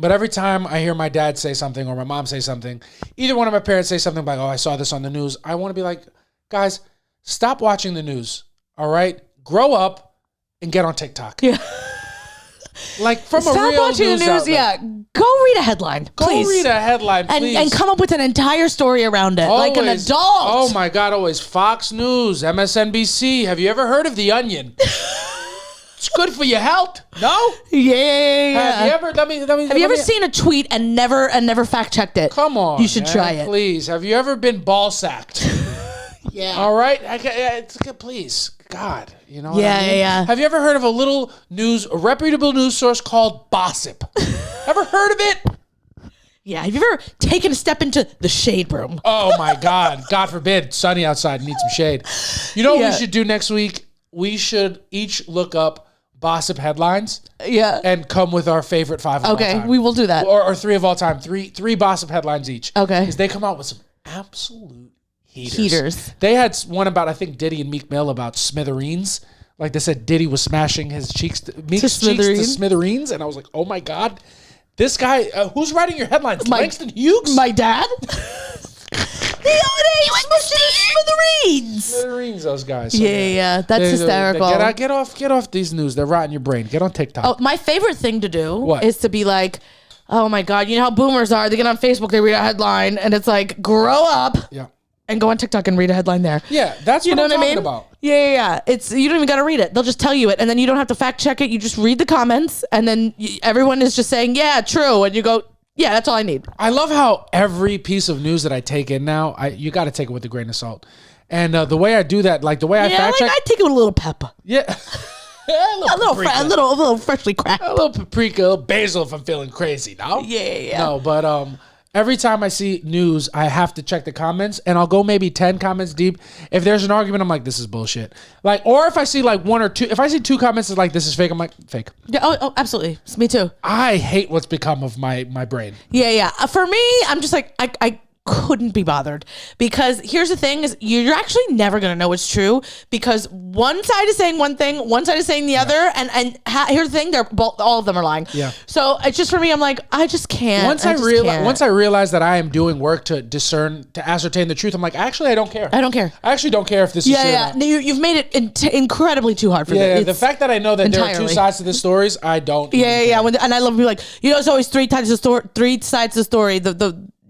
But every time I hear my dad say something or my mom say something, either one of my parents say something like, oh, I saw this on the news. I want to be like, guys, stop watching the news. All right? Grow up and get on TikTok. Yeah. Like from stop a real watching news the news. outlet. Yeah. Go read a headline. Please. Go read a headline, please. And come up with an entire story around it. Always, like an adult. Oh my God, always Fox News, MSNBC. Have you ever heard of The Onion? It's good for your health. No? Yeah. Have you ever Have you ever seen a tweet and never fact checked it? Come on. You should try it. Please. Have you ever been ball sacked? Yeah. All right? Please. God. You know what I mean? Yeah. Have you ever heard of a reputable news source called Bossip? Ever heard of it? Yeah. Have you ever taken a step into the shade room? Oh my God. God forbid. Sunny outside. Need some shade. You know what we should do next week? We should each look up Bossip headlines, and come with our favorite 5 of all time. Okay, we will do that. Or 3 of all time. Three Bossip headlines each. Okay, because they come out with some absolute heaters. They had one about I think Diddy and Meek Mill about smithereens. Like they said, Diddy was smashing his cheeks, Meek's cheeks to smithereens, and I was like, oh my God, this guy. Who's writing your headlines? Langston Hughes, my dad. Smithereens, those guys. So yeah, that's hysterical. Get off these news. They're rotting your brain. Get on TikTok. Oh, my favorite thing to do is to be like, oh my God, you know how boomers are? They get on Facebook, they read a headline, and it's like, grow up. Yeah. And go on TikTok and read a headline there. Yeah, that's what I'm talking about. Yeah. It's you don't even got to read it. They'll just tell you it, and then you don't have to fact check it. You just read the comments, and then everyone is just saying, yeah, true, and you go, yeah, that's all I need. I love how every piece of news that I take in now, you got to take it with a grain of salt. And the way I do that, like the way I fact check, I take it with a little pepper. Yeah, a little freshly cracked, a little paprika, a little basil if I'm feeling crazy. No, yeah. No, but every time I see news, I have to check the comments, and I'll go maybe 10 comments deep. If there's an argument, I'm like, this is bullshit. Like, or if I see like 1 or 2, if I see 2 comments that's like, this is fake, I'm like, fake. Yeah. Oh, absolutely. It's me too. I hate what's become of my brain. Yeah. For me, I'm just like, couldn't be bothered, because here's the thing is you're actually never going to know it's true, because one side is saying one thing, one side is saying the other, and here's the thing, they're both, all of them are lying. Yeah. So it's just, for me, I'm like, I just can't. Once I realize that I am doing work to discern, to ascertain the truth, I'm like, actually, I don't care. I don't care. I actually don't care if this is true or not. No, you've made it incredibly too hard for me. Yeah, the fact that I know that there are two sides to the stories, I don't. Yeah. And I love to be like, it's always three sides of the story.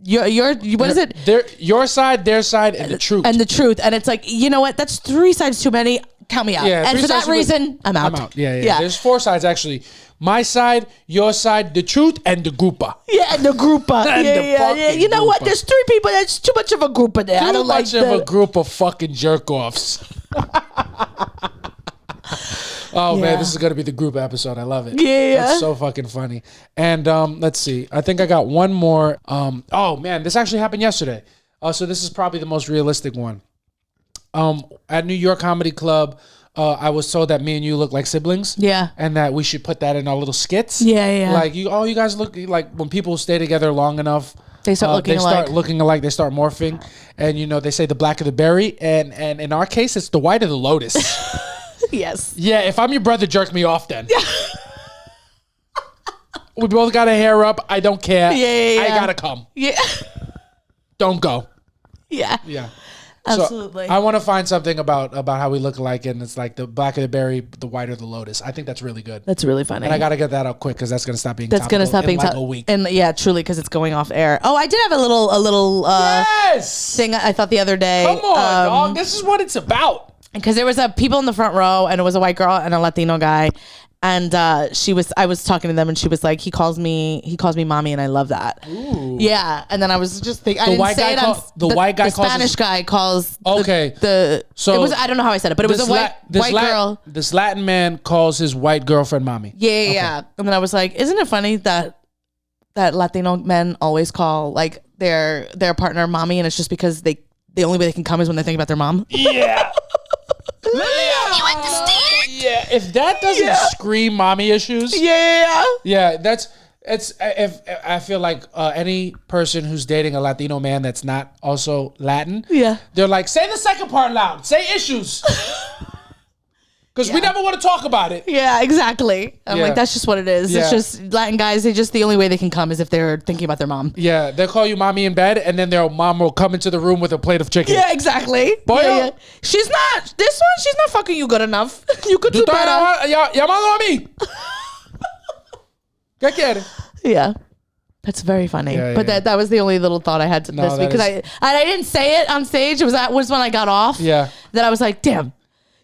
Your what is it? Your side, their side, and the truth. And it's like, you know what? That's 3 sides too many. Count me out. Yeah, and for that reason, I'm out. Yeah. There's 4 sides actually. My side, your side, the truth, and the Groupa. Yeah, and the Groupa. Yeah. You know what? There's 3 people. That's too much of a Groupa there. I don't like that. Too much of a group of fucking jerk-offs. Oh man, this is gonna be the group episode. I love it. Yeah, that's so fucking funny. And let's see. I think I got one more. Oh man, this actually happened yesterday. So this is probably the most realistic one. At New York Comedy Club, I was told that me and you look like siblings. Yeah, and that we should put that in our little skits. Yeah. Like you guys look like when people stay together long enough. They start looking alike. They start looking alike. They start morphing, and they say the black of the berry, and in our case, it's the white of the lotus. Yes. Yeah, if I'm your brother, jerk me off then. Yeah. We both got a hair up. I don't care. Yeah. I gotta come. Yeah. Don't go. Yeah. Absolutely. So I want to find something about how we look alike, and it's like the black of the berry, the white of the lotus. I think that's really good. That's really funny. And I gotta get that out quick because that's gonna stop being. That's gonna stop being like a week. And yeah, truly, because it's going off air. Oh, I did have a little thing I thought the other day. Come on, dog. This is what it's about. Because there was people in the front row, and it was a white girl and a Latino guy, and I was talking to them, and she was like, he calls me Mami, and I love that. Ooh. Yeah, and then I was just thinking, the Spanish guy calls. Okay. I don't know how I said it, but it was a white girl. This Latin man calls his white girgirlfriend Mami. Yeah. And then I was like, isn't it funny that Latino men always call like their partner Mami, and it's just because the only way they can come is when they think about their mom. Yeah. You understand? Yeah, if that doesn't scream mommy issues. Yeah, I feel like any person who's dating a Latino man that's not also Latin. Yeah, they're like, say the second part loud. Say issues. Because we never want to talk about it. Yeah, exactly. I'm like, that's just what it is. Yeah. It's just Latin guys. The only way they can come is if they're thinking about their mom. Yeah, they'll call you mommy in bed, and then their mom will come into the room with a plate of chicken. Yeah, exactly. Boy, she's not fucking you good enough. You could do better. Llamado a mí. ¿Qué quiere? Yeah. That's very funny. But that was the only little thought I had this week. Because I didn't say it on stage. That was when I got off. Yeah. That I was like, damn.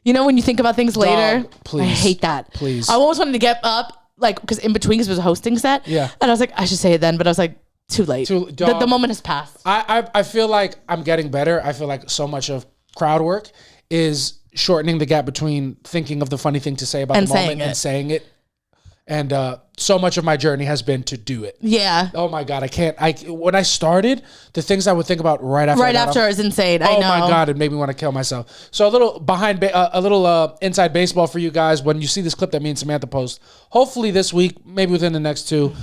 You know, when you think about things later, I hate that. Please. I almost wanted to get up, like, because in between, because it was a hosting set. Yeah. And I was like, I should say it then, but I was like, too late. The moment has passed. I feel like I'm getting better. I feel like so much of crowd work is shortening the gap between thinking of the funny thing to say about the moment and saying it. And so much of my journey has been to do it. Yeah. Oh my God, when I started, the things I would think about right after is insane. I know. Oh my God, it made me want to kill myself. So a little inside baseball for you guys. When you see this clip that me and Samantha post, hopefully this week, maybe within the next 2,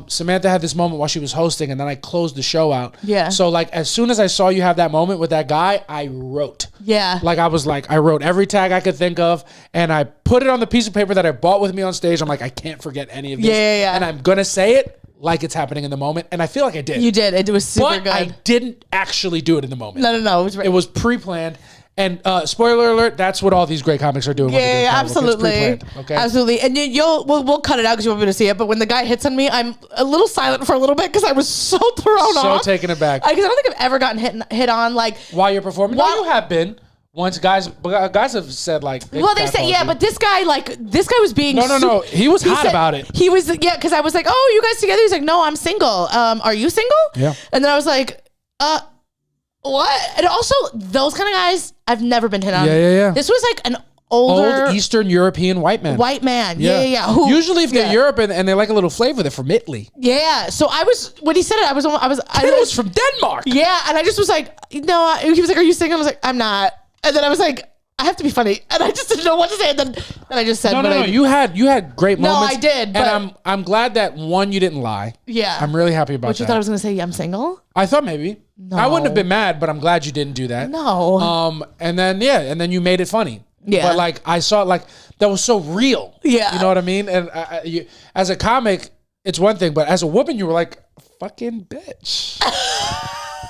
Samantha had this moment while she was hosting, and then I closed the show out. Yeah. So like as soon as I saw you have that moment with that guy, I wrote. Yeah. Like I wrote every tag I could think of, and I put it on the piece of paper that I brought with me on stage. I'm like, I can't forget any of this. Yeah. And I'm gonna say it like it's happening in the moment, and I feel like I did. You did. It was super good. I didn't actually do it in the moment. No. It was pre-planned. And spoiler alert, that's what all these great comics are doing. Yeah, absolutely. Okay, absolutely. And we'll cut it out because you want me to see it. But when the guy hits on me, I'm a little silent for a little bit because I was so thrown off. So taken aback. Because I don't think I've ever gotten hit on like while you're performing. No, you have been. Once guys have said like. They said but this guy was being no. He was hot about it. He was because I was like, oh, you guys together? He's like, no, I'm single. Are you single? Yeah. And then I was like, what? And also, those kind of guys, I've never been hit on. Yeah. This was like an older Eastern European white man. Yeah. Who, usually, if they're Europe and they like a little flavor, they're from Italy. Yeah. So when he said it, I was from Denmark. Yeah, and I just was like, no. He was like, are you single? I was like, I'm not. And then I was like, I have to be funny, and I just didn't know what to say. And then I just said, no. You had great moments. No, I did. And I'm glad that one, you didn't lie. Yeah, I'm really happy about that. What you thought I was gonna say? I'm single. I thought maybe. No. I wouldn't have been mad, but I'm glad you didn't do that. No. And then you made it funny. Yeah. But like I saw like that was so real. Yeah. You know what I mean? And you, as a comic, it's one thing, but as a woman, you were like, fucking bitch.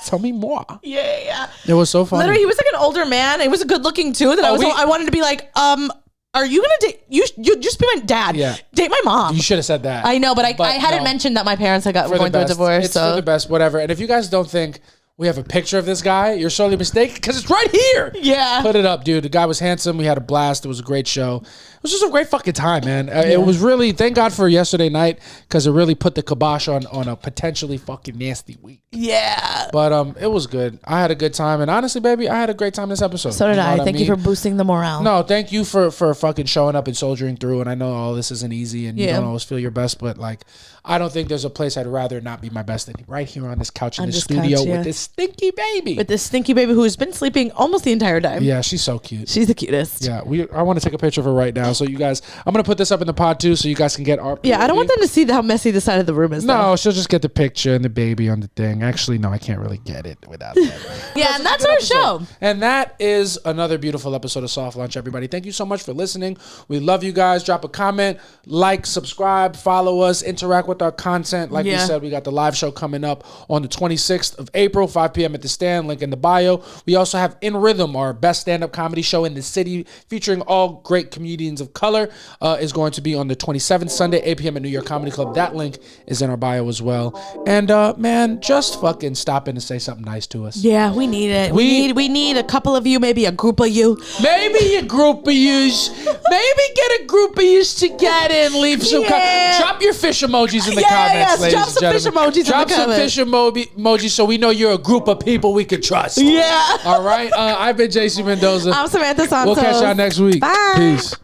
Tell me more. Yeah. It was so funny. Literally, he was like an older man. He was good looking too. That I wanted to be like, are you gonna date? You just be my dad. Yeah. Date my mom. You should have said that. I know, but I hadn't mentioned that my parents were going through a divorce. It's for the best, whatever. And if you guys don't think we have a picture of this guy, you're sorely mistaken because it's right here. Yeah. Put it up, dude. The guy was handsome. We had a blast. It was a great show. It was just a great fucking time, man. It was really, thank God for yesterday night because it really put the kibosh on a potentially fucking nasty week. Yeah. But it was good. I had a good time. And honestly, baby, I had a great time this episode. So did I. Thank you for boosting the morale. No, thank you for fucking showing up and soldiering through. And I know all this isn't easy and you don't always feel your best, but like, I don't think there's a place I'd rather not be my best than right here on this couch in the studio with this stinky baby. With this stinky baby who's been sleeping almost the entire time. Yeah, she's so cute. She's the cutest. Yeah, I want to take a picture of her right now. So you guys, I'm going to put this up in the pod too so you guys can get our... Yeah, I don't want them to see how messy the side of the room is. No, she'll just get the picture and the baby on the thing. Actually, no, I can't really get it without that. Yeah, and that's our show. And that is another beautiful episode of Soft Launch, everybody. Thank you so much for listening. We love you guys. Drop a comment, like, subscribe, follow us, interact with our content. Like we said, we got the live show coming up on the 26th of April, 5 p.m. at the Stand, link in the bio. We also have In Rhythm, our best stand-up comedy show in the city, featuring all great comedians of color, is going to be on the 27th, Sunday, 8 p.m. at New York Comedy Club. That link is in our bio as well. And man, just fucking stop in and say something nice to us. Yeah, we need it. We need a couple of you, maybe a group of you. Maybe a group of yous. Maybe get a group of yous together and leave some drop your fish emojis in the comments, ladies drop some fish emojis. Drop some fish emojis so we know you're a group of people we can trust. Yeah. All right. I've been JC Mendoza. I'm Samanthas Saturday. We'll catch y'all next week. Bye. Peace.